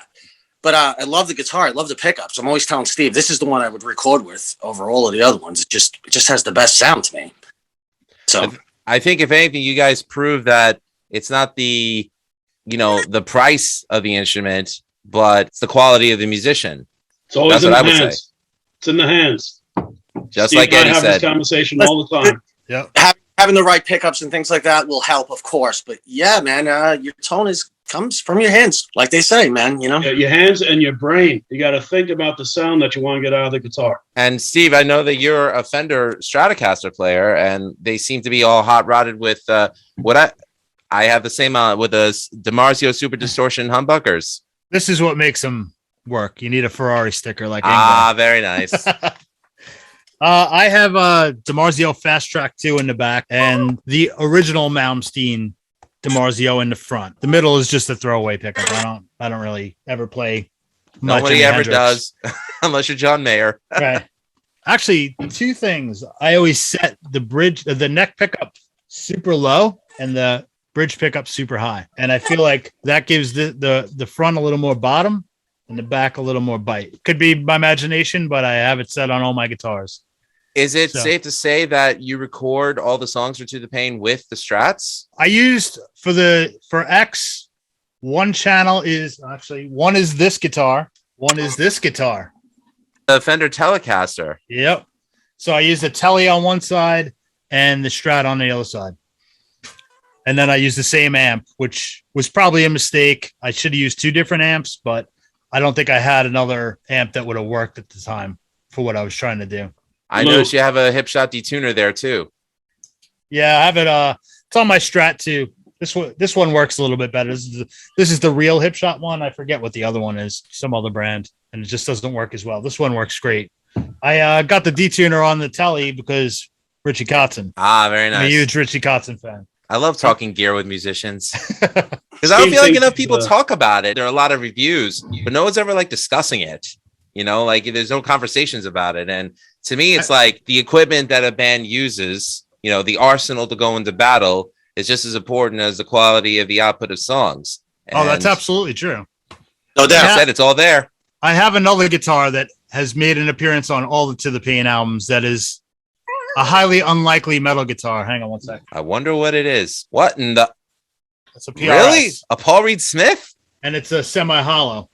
But I love the guitar. I love the pickups. I'm always telling Steve this is the one I would record with over all of the other ones. It just has the best sound to me. So I think if anything, you guys prove that it's not the price of the instrument, but it's the quality of the musician. It's always That's in what the I would hands. say. It's in the hands. Just Steve like and I Eddie have said. this conversation all the time. Yep. having the right pickups and things like that will help, of course. But yeah, man, your tone comes from your hands, like they say, man. You know, Yeah, your hands and your brain. You got to think about the sound that you want to get out of the guitar. And Steve, I know that you're a Fender Stratocaster player, and they seem to be all hot rodded with what I have the same with a DiMarzio Super Distortion humbuckers. This is what makes them work. You need a Ferrari sticker like very nice. I have a DiMarzio Fast Track 2 in the back and the original Malmsteen DiMarzio in the front. The middle is just a throwaway pickup. I don't really ever play much. Nobody ever Hendrix. does, unless you're John Mayer. Right. Actually, two things. I always set the neck pickup super low and the bridge pickup super high. And I feel like that gives the front a little more bottom and the back a little more bite. Could be my imagination, but I have it set on all my guitars. Is it safe to say that you record all the songs for To the Pain with the Strats? I used for X, one channel is actually one is this guitar, one is this guitar. The Fender Telecaster. Yep. So I used the Tele on one side and the Strat on the other side. And then I used the same amp, which was probably a mistake. I should have used two different amps, but I don't think I had another amp that would have worked at the time for what I was trying to do. I noticed you have a Hipshot detuner there too. Yeah, I have it. It's on my Strat too. This one works a little bit better. This is the real Hipshot one. I forget what the other one is, some other brand, and it just doesn't work as well. This one works great. I got the detuner on the Tele because Richie Kotzen. Very nice. I'm a huge Richie Kotzen fan. I love talking gear with musicians because I don't feel like enough people talk about it. There are a lot of reviews, but no one's ever like discussing it. You know, like there's no conversations about it. And to me, it's like the equipment that a band uses, you know, the arsenal to go into battle is just as important as the quality of the output of songs. And that's absolutely true. No doubt. like I said, it's all there. I have another guitar that has made an appearance on all the To the Pain albums that is a highly unlikely metal guitar. Hang on one second. I wonder what it is. What in the... It's a PRS. Really? A Paul Reed Smith? And it's a semi-hollow.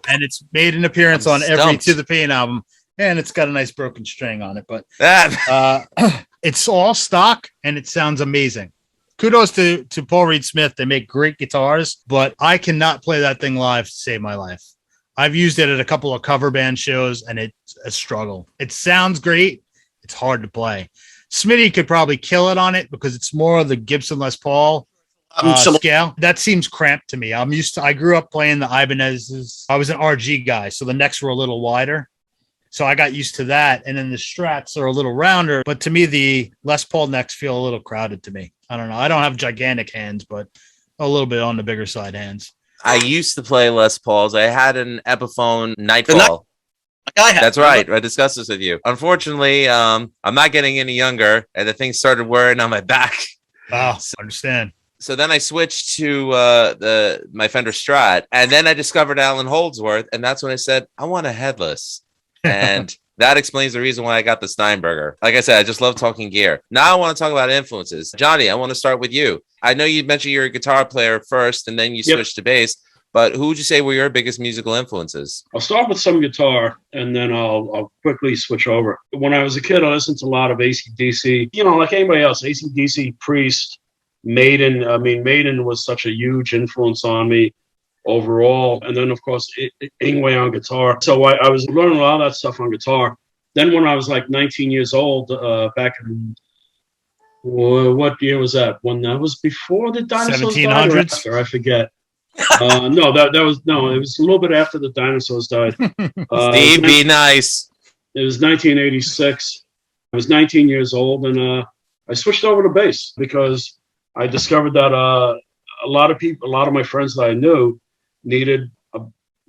And it's made an appearance on every To the Pain album. And it's got a nice broken string on it. But it's all stock and it sounds amazing. Kudos to Paul Reed Smith. They make great guitars, but I cannot play that thing live to save my life. I've used it at a couple of cover band shows and it's a struggle. It sounds great. It's hard to play. Smitty could probably kill it on it because it's more of the Gibson Les Paul scale. That seems cramped to me. I grew up playing the Ibanez's. I was an RG guy, so the necks were a little wider. So I got used to that. And then the Strats are a little rounder. But to me, the Les Paul necks feel a little crowded to me. I don't know. I don't have gigantic hands, but a little bit on the bigger side hands. I used to play Les Pauls. I had an Epiphone Nightfall. That's right. I discussed this with you. Unfortunately, I'm not getting any younger, and the thing started wearing on my back. Wow, I understand. So then I switched to my Fender Strat, and then I discovered Alan Holdsworth, and that's when I said I want a headless, and That explains the reason why I got the Steinberger. Like I said, I just love talking gear. Now I want to talk about influences. Johnny, I want to start with you. I know you mentioned you're a guitar player first, and then you switched to bass. But who would you say were your biggest musical influences? I'll start with some guitar, and then I'll quickly switch over. When I was a kid, I listened to a lot of AC/DC. You know, like anybody else, AC/DC, Priest, Maiden. I mean, Maiden was such a huge influence on me overall. And then, of course, Ingwe on guitar. So I was learning a lot of that stuff on guitar. Then when I was like 19 years old, back in, what year was that? When that was before the dinosaurs died or after? I forget. No, it was a little bit after the dinosaurs died. Steve, be nice. It was 1986. I was 19 years old, and I switched over to bass because I discovered that a lot of my friends that I knew needed a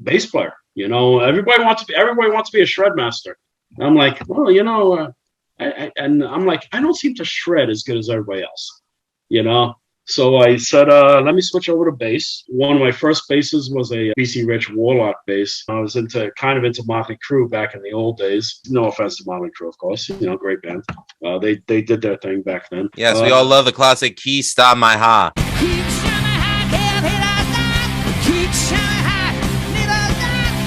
bass player. You know, everybody wants to be a shred master. And I'm like, well, you know, I don't seem to shred as good as everybody else. You know. So I said, let me switch over to bass. One of my first basses was a BC Rich Warlock bass. I was into Motley Crue back in the old days. No offense to Motley Crue, of course. You know, great band. They did their thing back then. Yes, we all love the classic Key Stop My Ha.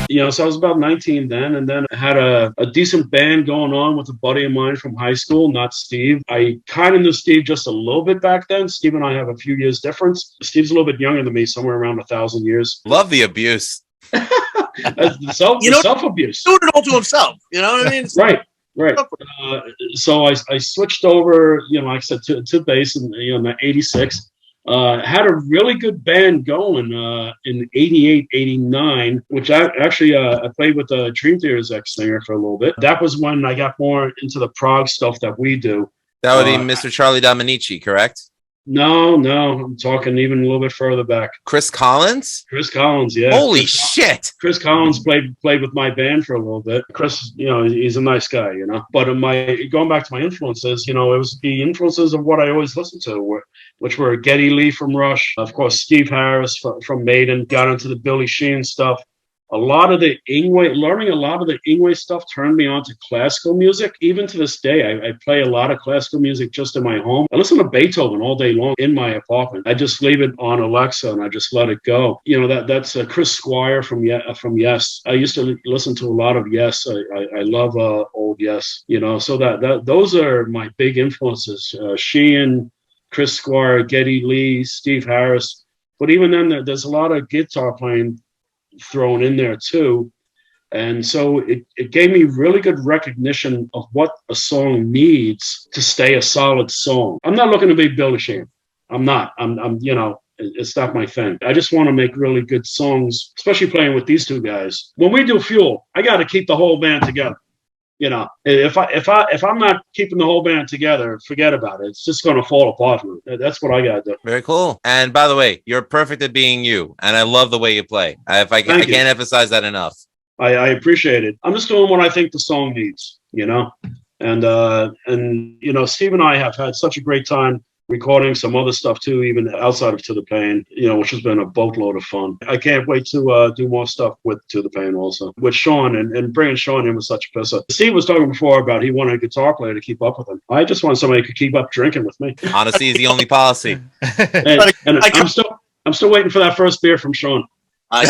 You know, so I was about 19 then, and then I had a decent band going on with a buddy of mine from high school, not Steve. I kind of knew Steve just a little bit back then. Steve and I have a few years difference. Steve's a little bit younger than me, somewhere around 1,000 years. Love the abuse. Self-abuse. Doing it all to himself. You know what I mean? Right. So I switched over, you know, like I said, to bass in 86. Had a really good band going in 88, 89, which I played with the Dream Theater's ex-singer for a little bit. That was when I got more into the prog stuff that we do. That would be Mr. Charlie Dominici, correct? No, I'm talking even a little bit further back. Chris Collins? Chris Collins, yeah. Holy shit! Chris Collins played with my band for a little bit. Chris, you know, he's a nice guy, you know. But going back to my influences, you know, it was the influences of what I always listened to, which were Geddy Lee from Rush, of course, Steve Harris from Maiden, got into the Billy Sheehan stuff. Learning a lot of the Ingwe stuff turned me on to classical music. Even to this day, I play a lot of classical music just in my home. I listen to Beethoven all day long in my apartment. I just leave it on Alexa and I just let it go. You know, that's Chris Squire from Yes. I used to listen to a lot of Yes. I love old Yes. You know, so those are my big influences. Sheehan, Chris Squire, Geddy Lee, Steve Harris. But even then, there's a lot of guitar playing thrown in there too, and so it gave me really good recognition of what a song needs to stay a solid song. I'm not looking to be Billy Sheehan. I'm not. I'm you know, it's not my thing. I just want to make really good songs, especially playing with these two guys. When we do Fuel, I got to keep the whole band together. You know, if I'm not keeping the whole band together, forget about it. It's just going to fall apart. That's what I got to do. Very cool. And by the way, you're perfect at being you, and I love the way you play. I can't emphasize that enough. I appreciate it. I'm just doing what I think the song needs. You know, and you know, Steve and I have had such a great time recording some other stuff too, even outside of To the Pain, you know, which has been a boatload of fun. I can't wait to do more stuff with To the Pain also. With Sean and bringing Sean in was such a pisser. Steve was talking before about he wanted a guitar player to keep up with him. I just want somebody who could keep up drinking with me. Honesty is the only policy. and I'm still waiting for that first beer from Sean. I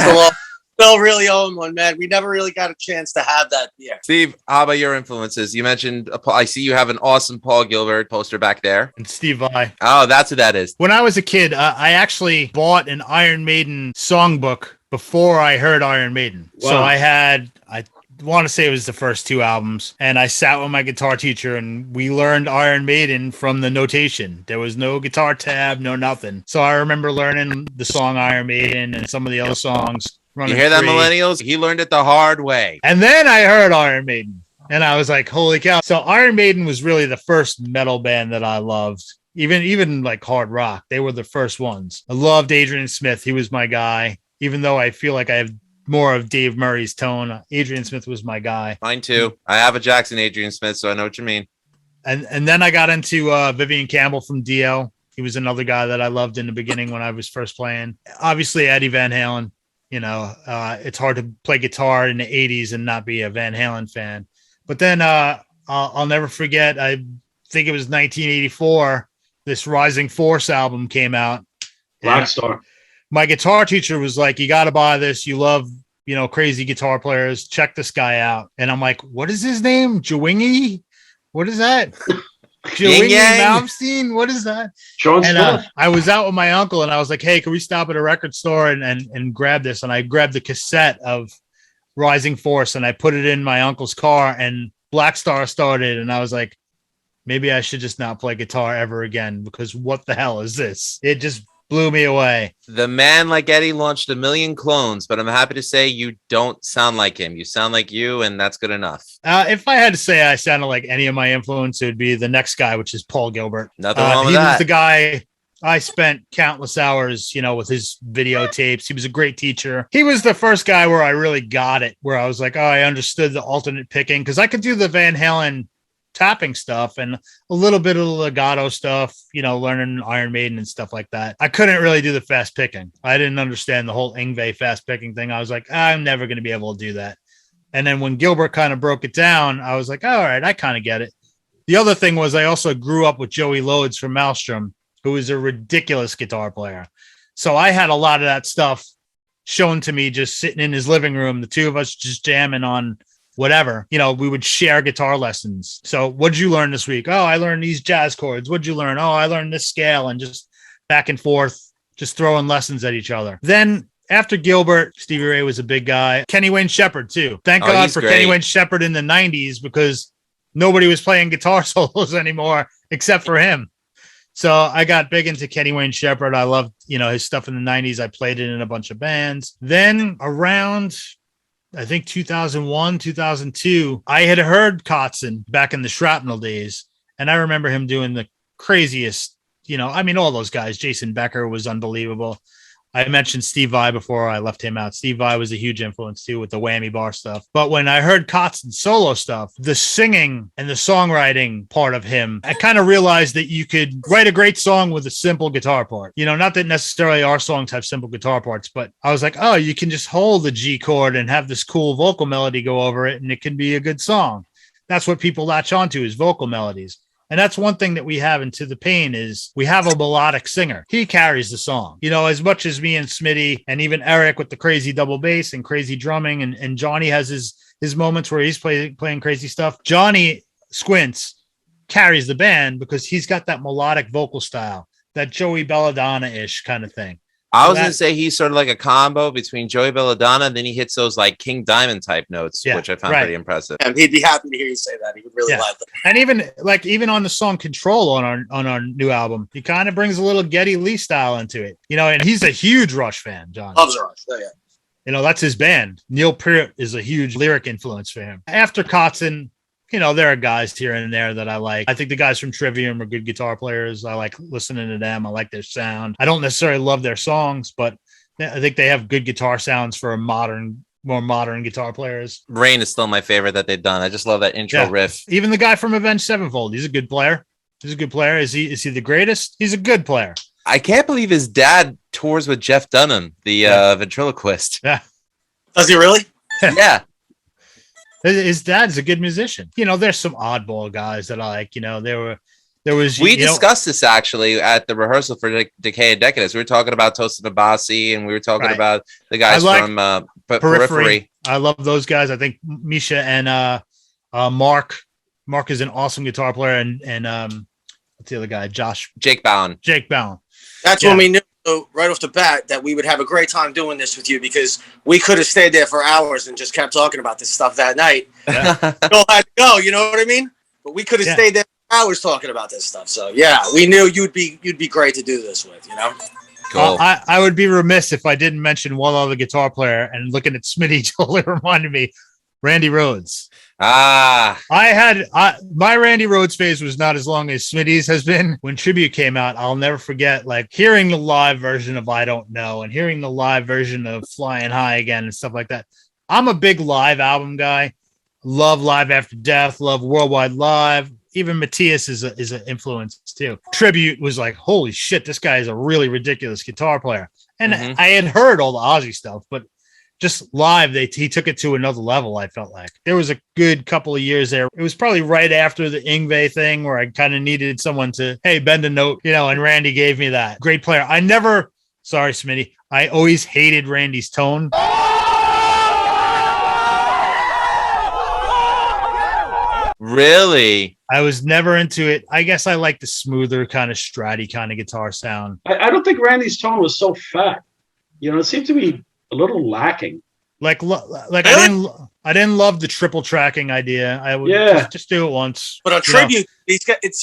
still really own one, man. We never really got a chance to have that beer. Steve, how about your influences? You mentioned, I see you have an awesome Paul Gilbert poster back there. And Steve Vai. Oh, that's who that is. When I was a kid, I actually bought an Iron Maiden songbook before I heard Iron Maiden. Wow. So I want to say it was the first two albums, and I sat with my guitar teacher and we learned Iron Maiden from the notation. There was no guitar tab, no nothing. So I remember learning the song Iron Maiden and some of the other songs. You hear that, millennials? He learned it the hard way. And then I heard Iron Maiden, and I was like, holy cow. So Iron Maiden was really the first metal band that I loved. Even like hard rock, they were the first ones. I loved Adrian Smith. He was my guy. Even though I feel like I have more of Dave Murray's tone, Adrian Smith was my guy. Mine too. I have a Jackson Adrian Smith, so I know what you mean. And then I got into Vivian Campbell from DL. He was another guy that I loved in the beginning when I was first playing. Obviously, Eddie Van Halen. You know, it's hard to play guitar in the 80s and not be a Van Halen fan. But then I'll never forget. I think it was 1984. This Rising Force album came out. Black Star. My guitar teacher was like, "You got to buy this. You love, crazy guitar players. Check this guy out." And I'm like, "What is his name? Jawingy? What is that?" Jawingy Malmsteen? What is that? Sean Smitty. I was out with my uncle and I was like, "Hey, can we stop at a record store and grab this?" And I grabbed the cassette of Rising Force and I put it in my uncle's car and Black Star started. And I was like, maybe I should just not play guitar ever again because what the hell is this? It just blew me away. The man like Eddie launched a million clones, but I'm happy to say you don't sound like him. You sound like you, and that's good enough. If I had to say I sounded like any of my influence, it would be the next guy, which is Paul Gilbert. Nothing wrong with he that. was the guy I spent countless hours, with his videotapes. He was a great teacher. He was the first guy where I really got it, where I was like, oh, I understood the alternate picking because I could do the Van Halen tapping stuff and a little bit of the legato stuff, learning Iron Maiden and stuff like that. I couldn't really do the fast picking. I didn't understand the whole Yngwie fast picking thing. I was like, I'm never going to be able to do that. And then when Gilbert kind of broke it down, I was like, all right, I kind of get it. The other thing was I also grew up with Joey Rhodes from Maelstrom, who is a ridiculous guitar player. So I had a lot of that stuff shown to me just sitting in his living room, the two of us just jamming on whatever, we would share guitar lessons. So what'd you learn this week? Oh, I learned these jazz chords. What'd you learn? Oh, I learned this scale, and just back and forth, just throwing lessons at each other. Then after Gilbert, Stevie Ray was a big guy. Kenny Wayne Shepherd too. Thank God for great. Kenny Wayne Shepherd in the 90s because nobody was playing guitar solos anymore except for him. So I got big into Kenny Wayne Shepherd. I loved, his stuff in the 90s. I played it in a bunch of bands. Then around I think 2001, 2002, I had heard Kotzen back in the Shrapnel days. And I remember him doing the craziest, all those guys. Jason Becker was unbelievable. I mentioned Steve Vai before I left him out. Steve Vai was a huge influence too with the whammy bar stuff. But when I heard Kotzen's solo stuff, the singing and the songwriting part of him, I kind of realized that you could write a great song with a simple guitar part. Not that necessarily our songs have simple guitar parts, but I was like, oh, you can just hold the G chord and have this cool vocal melody go over it, and it can be a good song. That's what people latch onto is vocal melodies. And that's one thing that we have in To the Pain is we have a melodic singer. He carries the song. As much as me and Smitty and even Eric with the crazy double bass and crazy drumming and Johnny has his moments where he's playing crazy stuff. Johnny Squints carries the band because he's got that melodic vocal style, that Joey Belladonna-ish kind of thing. I was going to say he's sort of like a combo between Joey Belladonna, and then he hits those like King Diamond type notes, which I found pretty impressive. And he'd be happy to hear you say that. He would really like that. And even on the song Control on our new album, he kind of brings a little Geddy Lee style into it. And he's a huge Rush fan, John. Loves Rush. Oh, yeah. That's his band. Neil Peart is a huge lyric influence for him. After Kotzen, there are guys here and there that I like. I think the guys from Trivium are good guitar players. I like listening to them. I like their sound. I don't necessarily love their songs, but I think they have good guitar sounds for more modern guitar players. Rain is still my favorite that they've done. I just love that intro riff. Even the guy from Avenged Sevenfold, he's a good player. Is he the greatest? He's a good player. I can't believe his dad tours with Jeff Dunham, the ventriloquist. Yeah. Does he really? Yeah. His dad's a good musician. There's some oddball guys that I like. We discussed this actually at the rehearsal for Decay and Decadence. We were talking about Tosin Abasi, and we were talking about the guys from Periphery. I love those guys. I think Misha and Mark. Mark is an awesome guitar player, and what's the other guy? Jake Bowen. That's when we knew right off the bat that we would have a great time doing this with you because we could have stayed there for hours and just kept talking about this stuff that night. Yeah. All had to go, you know what I mean? But we could have stayed there for hours talking about this stuff. So we knew you'd be great to do this with, Cool. I would be remiss if I didn't mention one other guitar player, and looking at Smitty totally reminded me, Randy Rhodes. My Randy Rhodes phase was not as long as Smitty's has been. When Tribute came out, I'll never forget hearing the live version of I Don't Know and hearing the live version of Flying High Again and stuff like that. I'm a big live album guy. Love Live After Death, love Worldwide Live. Even Matthias is an influence too. Tribute was like, holy shit, this guy is a really ridiculous guitar player. And I had heard all the Ozzy stuff, but just live, he took it to another level. I felt like there was a good couple of years there. It was probably right after the Yngwie thing where I kind of needed someone to, hey, bend a note, and Randy gave me that. Great player. Sorry, Smitty. I always hated Randy's tone. Really? I was never into it. I guess I like the smoother kind of stratty kind of guitar sound. I don't think Randy's tone was so fat. It seemed to be a little lacking. Like Really? I didn't love the triple tracking idea. I would just do it once. But on Tribute,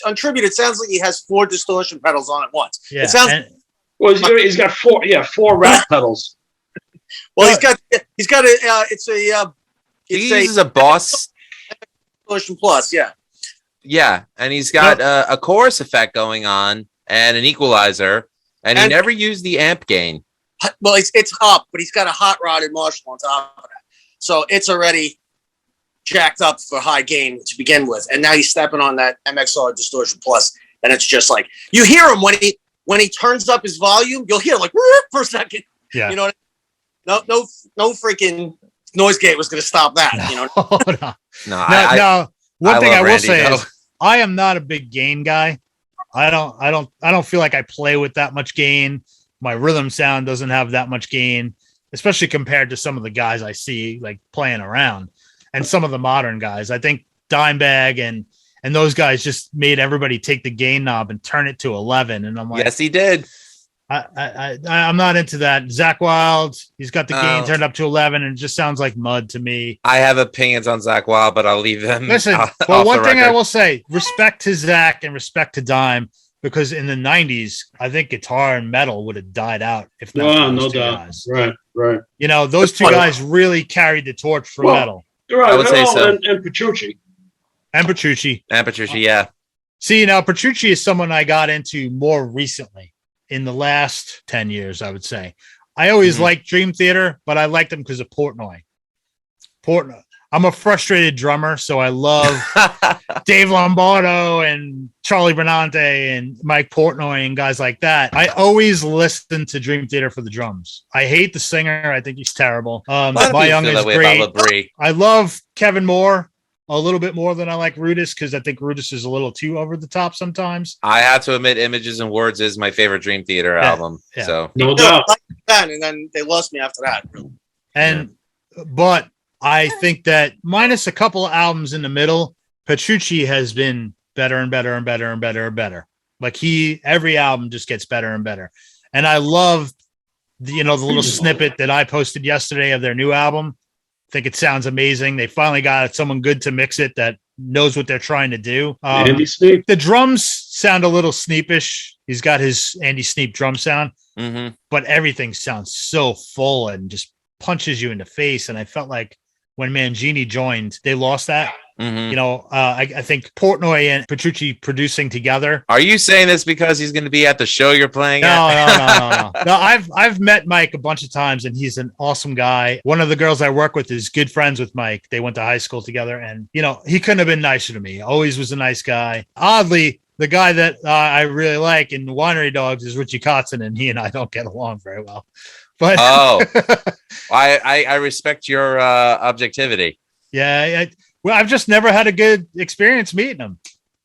on Tribute, it sounds like he has 4 distortion pedals on at once. Yeah, it sounds he's got 4 rat pedals. Well, he's got He uses a Boss distortion plus, yeah. Yeah, and he's got a chorus effect going on and an equalizer, and he never used the amp gain. Well, it's up, but he's got a hot rod and Marshall on top of that. So it's already jacked up for high gain to begin with. And now he's stepping on that MXR Distortion Plus, and it's just like, you hear him when he turns up his volume, you'll hear like for a second. Yeah. You know what I mean? No freaking noise gate was going to stop that. No. One thing I will Randy, say is I am not a big gain guy. I don't feel like I play with that much gain. My rhythm sound doesn't have that much gain, especially compared to some of the guys I see like playing around and some of the modern guys. I think Dimebag and those guys just made everybody take the gain knob and turn it to 11. And I'm like, yes, he did. I'm not into that. Zach Wild, he's got the gain turned up to 11 and it just sounds like mud to me. I have opinions on Zach Wild, but I'll leave them. Listen, well, one thing I will say, respect to Zach and respect to Dime, because in the 90s, I think guitar and metal would have died out if not those two guys. Right. Those two guys really carried the torch for metal. Right, I would say so. And Petrucci. And Petrucci, yeah. See, now Petrucci is someone I got into more recently in the last 10 years, I would say. I always liked Dream Theater, but I liked them because of Portnoy. I'm a frustrated drummer, so I love Dave Lombardo and Charlie Bernante and Mike Portnoy and guys like that. I always listen to Dream Theater for the drums. I hate the singer. I think he's terrible. My Young is great. I love Kevin Moore a little bit more than I like Rudis because I think Rudis is a little too over the top sometimes. I have to admit, Images and Words is my favorite Dream Theater album. Yeah. So no doubt. And then they lost me after that. But I think that minus a couple of albums in the middle, Petrucci has been better and better and better and better and better. Like every album just gets better and better. And I love the little snippet that I posted yesterday of their new album. I think it sounds amazing. They finally got someone good to mix it that knows what they're trying to do. Andy Sneap. The drums sound a little Sneapish. He's got his Andy Sneap drum sound, but everything sounds so full and just punches you in the face. And I felt like when Mangini joined, they lost that. I think Portnoy and Petrucci producing together. Are you saying this because he's going to be at the show you're playing at? No. I've met Mike a bunch of times, and he's an awesome guy. One of the girls I work with is good friends with Mike. They went to high school together, and he couldn't have been nicer to me. Always was a nice guy. Oddly, the guy that I really like in Winery Dogs is Richie Kotzen, and he and I don't get along very well. But I respect your objectivity. Yeah. Well, I've just never had a good experience meeting him.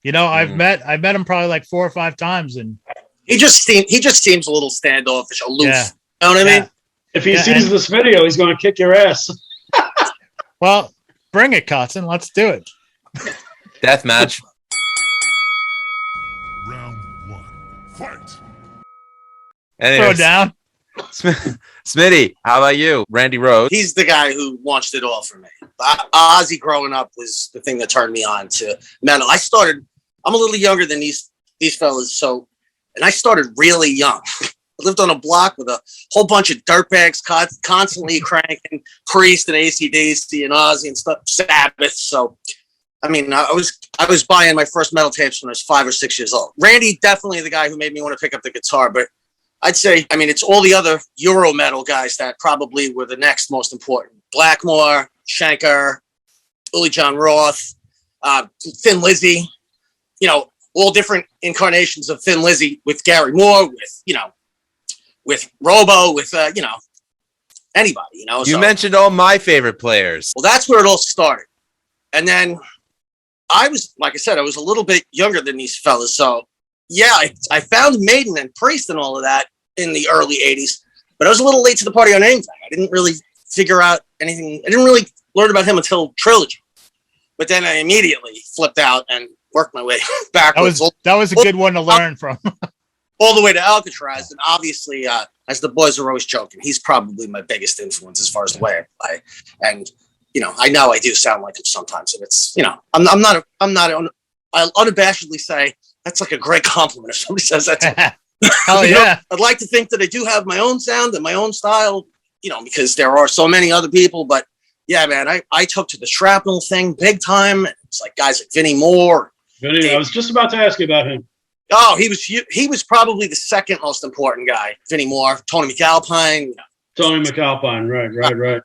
I've met him probably like 4 or 5 times, and he just seems a little standoffish, aloof. Yeah. You know what I mean? If he sees this video, he's going to kick your ass. Well, bring it, Kotzen. Let's do it. Death match. Round 1, fight. Throw down. Smitty, how about you? Randy Rhodes. He's the guy who launched it all for me. Ozzy growing up was the thing that turned me on to metal. I'm a little younger than these fellas, and I started really young. I lived on a block with a whole bunch of dirtbags constantly cranking Priest and AC/DC and Ozzy and stuff, Sabbath. So, I was buying my first metal tapes when I was 5 or 6 years old. Randy, definitely the guy who made me want to pick up the guitar, but I'd say, it's all the other Euro metal guys that probably were the next most important. Blackmore, Schenker, Uli John Roth, Thin Lizzy, all different incarnations of Thin Lizzy with Gary Moore, with Robo, with, anybody, you know. You mentioned all my favorite players. Well, that's where it all started. And then I was, like I said, I was a little bit younger than these fellas. So, yeah, I found Maiden and Priest and all of that in the early 80s. But I was a little late to the party on anything. I didn't really figure out anything. I didn't really learn about him until Trilogy. But then I immediately flipped out and worked my way backwards. That was a good one to learn from. All the way to Alcatraz. And obviously, as the boys are always joking, he's probably my biggest influence as far as the way I play. And, you know I do sound like him sometimes. And it's, you know, I'll unabashedly say that's like a great compliment if somebody says that to me. Hell yeah. I'd like to think that I do have my own sound and my own style, you know, because there are so many other people. But yeah, man, I took to the shrapnel thing big time. It's like guys like Vinnie Moore. Vinny, I was just about to ask you about him. Oh, he was probably the second most important guy. Vinnie Moore, Tony Mcalpine. You know, Tony Mcalpine, right.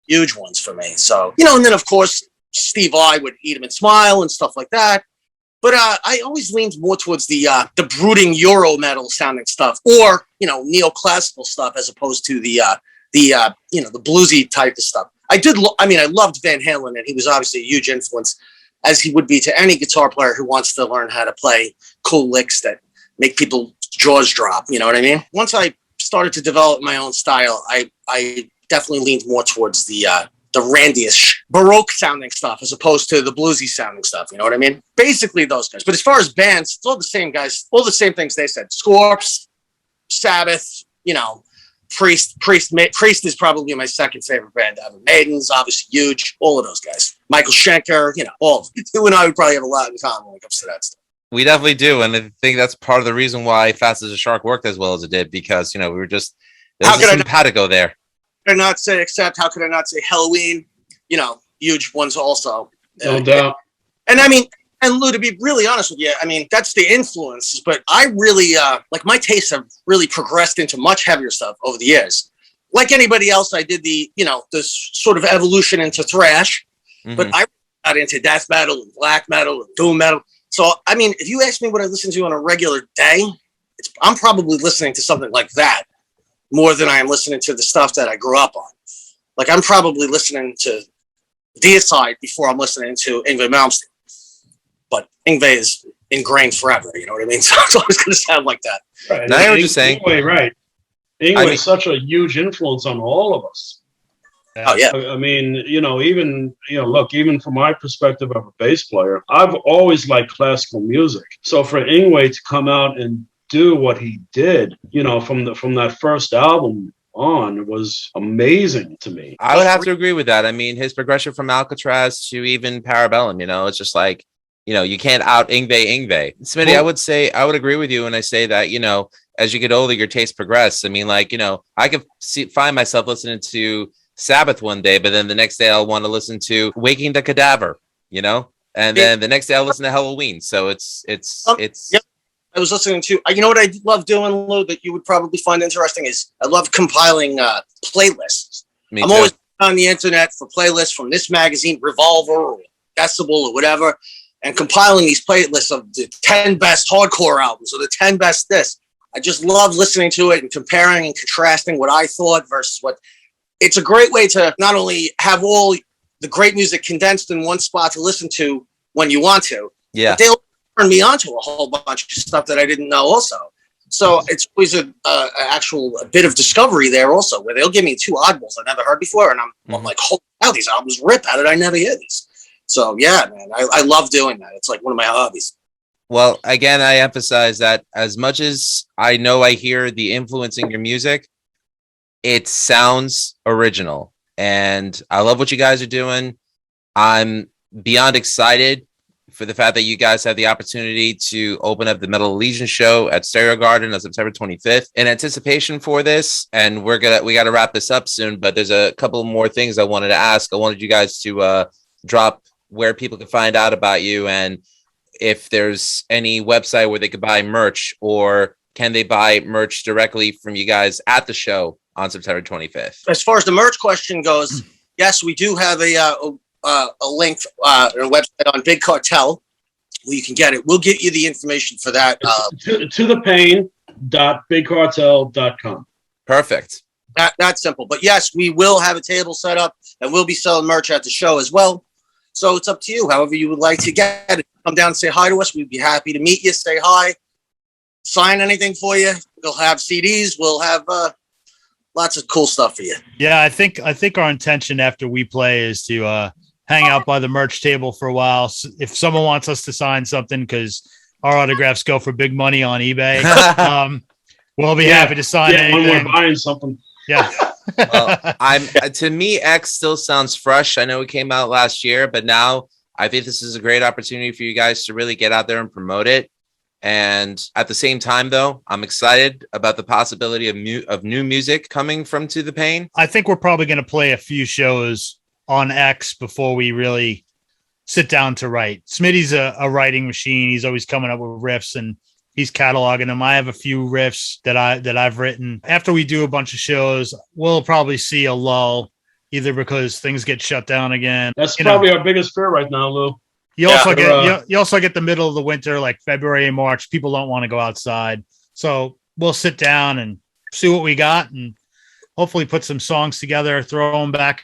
Huge ones for me. So, you know, and then of course Steve I would Eat 'em and Smile and stuff like that. But I always leaned more towards the brooding Euro metal sounding stuff, or, you know, neoclassical stuff, as opposed to the bluesy type of stuff. I loved Van Halen, and he was obviously a huge influence, as he would be to any guitar player who wants to learn how to play cool licks that make people's jaws drop. You know what I mean? Once I started to develop my own style, I definitely leaned more towards the Randy-ish Baroque sounding stuff as opposed to the bluesy sounding stuff. You know what I mean? Basically those guys. But as far as bands, it's all the same guys, all the same things they said. Scorps, Sabbath, you know, Priest is probably my second favorite band ever. Maiden's obviously huge. All of those guys. Michael Schenker, you know, all of them. You and I would probably have a lot in common when it comes to that stuff. We definitely do, and I think that's part of the reason why Fast as a Shark worked as well as it did, because, you know, we were just there was a simpatico there. How could I not say Halloween? You know, huge ones also. No doubt. And I mean, and Lou, to be really honest with you, I mean, that's the influence, but I really, like, my tastes have really progressed into much heavier stuff over the years. Like anybody else, I did the sort of evolution into thrash, but I got into death metal and black metal and doom metal. So, I mean, if you ask me what I listen to on a regular day, I'm probably listening to something like that more than I am listening to the stuff that I grew up on. Like, I'm probably listening to Deicide before I'm listening to Yngwie Malmsteen. But Yngwie is ingrained forever, you know what I mean? So it's always going to sound like that. Right. Now I hear what you're saying. Yngwie, right. Yngwie is such a huge influence on all of us. Oh, yeah. I mean, even from my perspective of a bass player, I've always liked classical music. So for Yngwie to come out and do what he did, from that first album on, was amazing to me. I would have to agree with that. I mean, his progression from Alcatraz to even Parabellum, it's just like, you can't out Yngwie. Smitty, I would agree with you when I say that, as you get older, your taste progress. I mean, like, I could find myself listening to Sabbath one day, but then the next day I'll want to listen to Waking the Cadaver, and then the next day I'll listen to Halloween. So it's. Yep. I was listening to, you know what I love doing, Lou, that you would probably find interesting is I love compiling playlists. I'm always on the internet for playlists from this magazine, Revolver or Decibel or whatever, and compiling these playlists of the 10 best hardcore albums or the 10 best this. I just love listening to it and comparing and contrasting what I thought versus what. It's a great way to not only have all the great music condensed in one spot to listen to when you want to, yeah, but they'll turn me on to a whole bunch of stuff that I didn't know also. So it's always a bit of discovery there also, where they'll give me two oddballs I never heard before, and I'm like, holy hell, these albums rip. How did I never hear these? So yeah, man, I love doing that. It's like one of my hobbies. Well, again, I emphasize that as much as I know I hear the influence in your music, it sounds original, and I love what you guys are doing. I'm beyond excited for the fact that you guys have the opportunity to open up the Metal Legion show at Stereo Garden on September 25th. In anticipation for this, and we got to wrap this up soon, but there's a couple more things I wanted to ask. I wanted you guys to drop where people can find out about you, and if there's any website where they could buy merch, or can they buy merch directly from you guys at the show on September 25th? As far as the merch question goes, yes, we do have a link a website on Big Cartel where you can get it. We'll get you the information for that. To the pain.bigcartel.com. Perfect. That simple. But yes, we will have a table set up and we'll be selling merch at the show as well. So it's up to you, however you would like to get it. Come down and say hi to us. We'd be happy to meet you, say hi, sign anything for you. We'll have CDs. We'll have lots of cool stuff for you. Yeah, I think our intention after we play is to hang out by the merch table for a while. If someone wants us to sign something, because our autographs go for big money on eBay, we'll be happy to sign anything. When we're buying something. Yeah. Well, to me, X still sounds fresh. I know it came out last year, but now I think this is a great opportunity for you guys to really get out there and promote it. And at the same time, though, I'm excited about the possibility of new music coming from To The Pain. I think we're probably going to play a few shows on X before we really sit down to write. Smitty's a writing machine. He's always coming up with riffs and he's cataloging them. I have a few riffs that I've written. After we do a bunch of shows, we'll probably see a lull, either because things get shut down again. That's probably our biggest fear right now, Lou. You also get the middle of the winter, like February and March. People don't want to go outside. So we'll sit down and see what we got and hopefully put some songs together, throw them back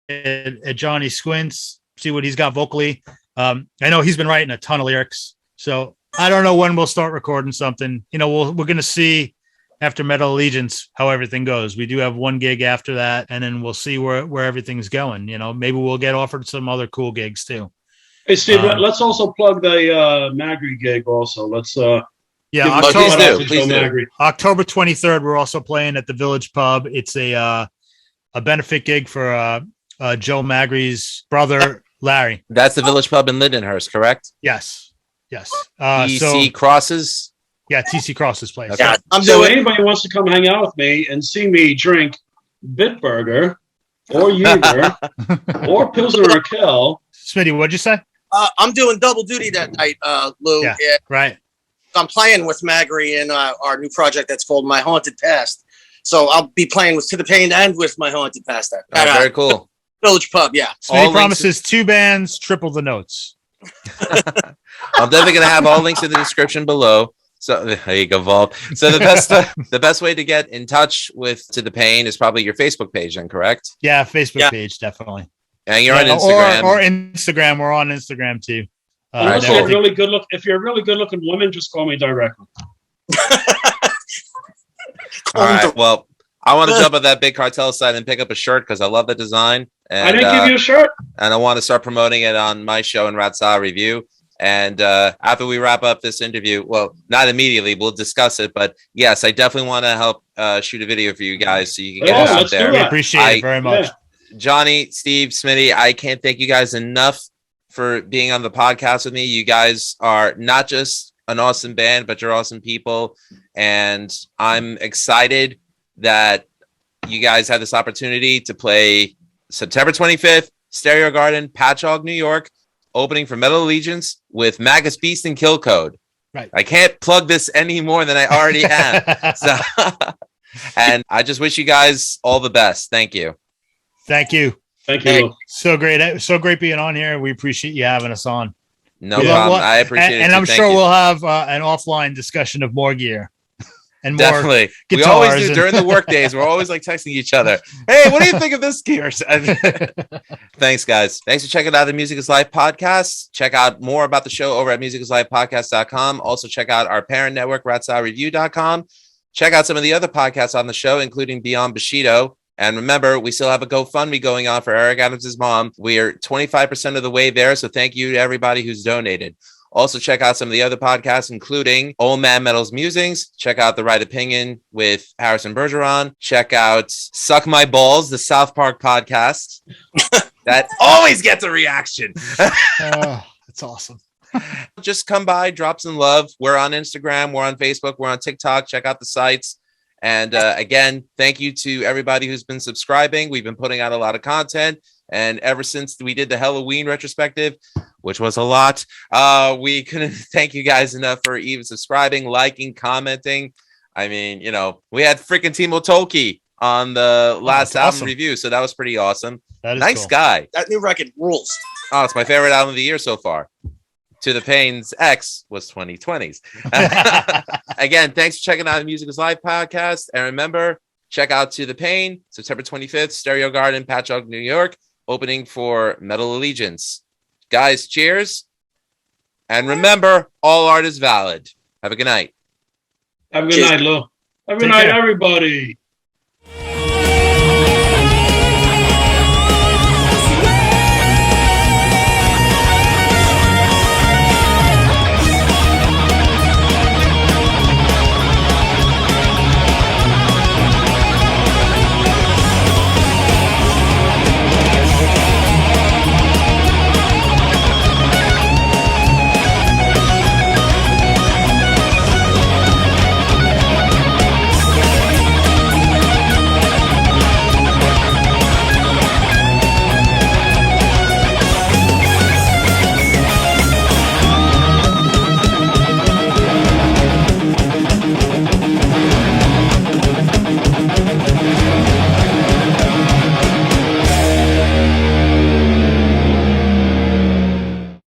at Johnny Squints, see what he's got vocally. I know he's been writing a ton of lyrics. So I don't know when we'll start recording something. We're going to see after Metal Allegiance how everything goes. We do have one gig after that, and then we'll see where everything's going. Maybe we'll get offered some other cool gigs too. Hey, Steve, let's also plug the Magri gig also. Let's please do. October 23rd, we're also playing at the Village Pub. It's a benefit gig for Joe Magri's brother, Larry. That's the Village Pub in Lindenhurst, correct? Yes. TC Kross's? Yeah, TC Kross's place. Okay. Yeah, so anybody wants to come hang out with me and see me drink Bitburger or Yeager or Pilsner or Kel. Smitty, what'd you say? I'm doing double duty that night, Lou. Yeah, right. I'm playing with Magri in our new project that's called My Haunted Past. So I'll be playing with To The Pain and with My Haunted Past. Very cool. Village Pub, yeah. Smitty promises 2 bands, triple the notes. I'm definitely going to have all links in the description below. So there you go, Vault. So the best way to get in touch with To The Pain is probably your Facebook page, then, correct? Yeah, Facebook page, definitely. And you're on Instagram. Or Instagram. We're on Instagram too. If you're a really good looking woman, just call me directly. All right. Well, I want to jump on that Big Cartel side and pick up a shirt because I love the design. And, I didn't give you a shirt. And I want to start promoting it on my show in Ratsaw Review. And after we wrap up this interview, well, not immediately, we'll discuss it. But yes, I definitely want to help shoot a video for you guys so you can get it out there. We appreciate it very much. Yeah. Johnny, Steve, Smitty, I can't thank you guys enough for being on the podcast with me. You guys are not just an awesome band, but you're awesome people. And I'm excited that you guys had this opportunity to play September 25th, Stereo Garden, Patchogue, New York, opening for Metal Allegiance with MAGUS, Beast, and KILLCODE. Right. I can't plug this any more than I already have. And I just wish you guys all the best. Thank you. Thank you. Thank you. So great being on here. We appreciate you having us on. No problem. I appreciate it. And I'm sure we'll have an offline discussion of more gear and more definitely. We always do during the work days. We're always like texting each other. Hey, what do you think of this gear? Thanks, guys. Thanks for checking out the Music is Life podcast. Check out more about the show over at musicisLifepodcast.com. Also check out our parent network, ratsowreview.com. Check out some of the other podcasts on the show, including Beyond Bushido. And remember, we still have a GoFundMe going on for Eric Adams' mom. We are 25% of the way there. So thank you to everybody who's donated. Also, check out some of the other podcasts, including Old Man Metal's Musings. Check out The Right Opinion with Harrison Bergeron. Check out Suck My Balls, the South Park podcast. That always gets a reaction. That's awesome. Just come by, drop some love. We're on Instagram. We're on Facebook. We're on TikTok. Check out the sites. And again, thank you to everybody who's been subscribing. We've been putting out a lot of content. And ever since we did the Halloween retrospective, which was a lot, we couldn't thank you guys enough for even subscribing, liking, commenting. I mean, we had freaking Timo Tolkki on the last album review. So that was pretty awesome. Nice cool guy. That new record rules. Oh, it's my favorite album of the year so far. To the Pain's X was 2020's. Again, thanks for checking out the Music is Live podcast. And remember, check out To the Pain, September 25th, Stereo Garden, Patchogue, New York, opening for Metal Allegiance. Guys, cheers. And remember, all art is valid. Have a good night. Have a good Cheers. night, Lou. Have a good Take night, care. everybody.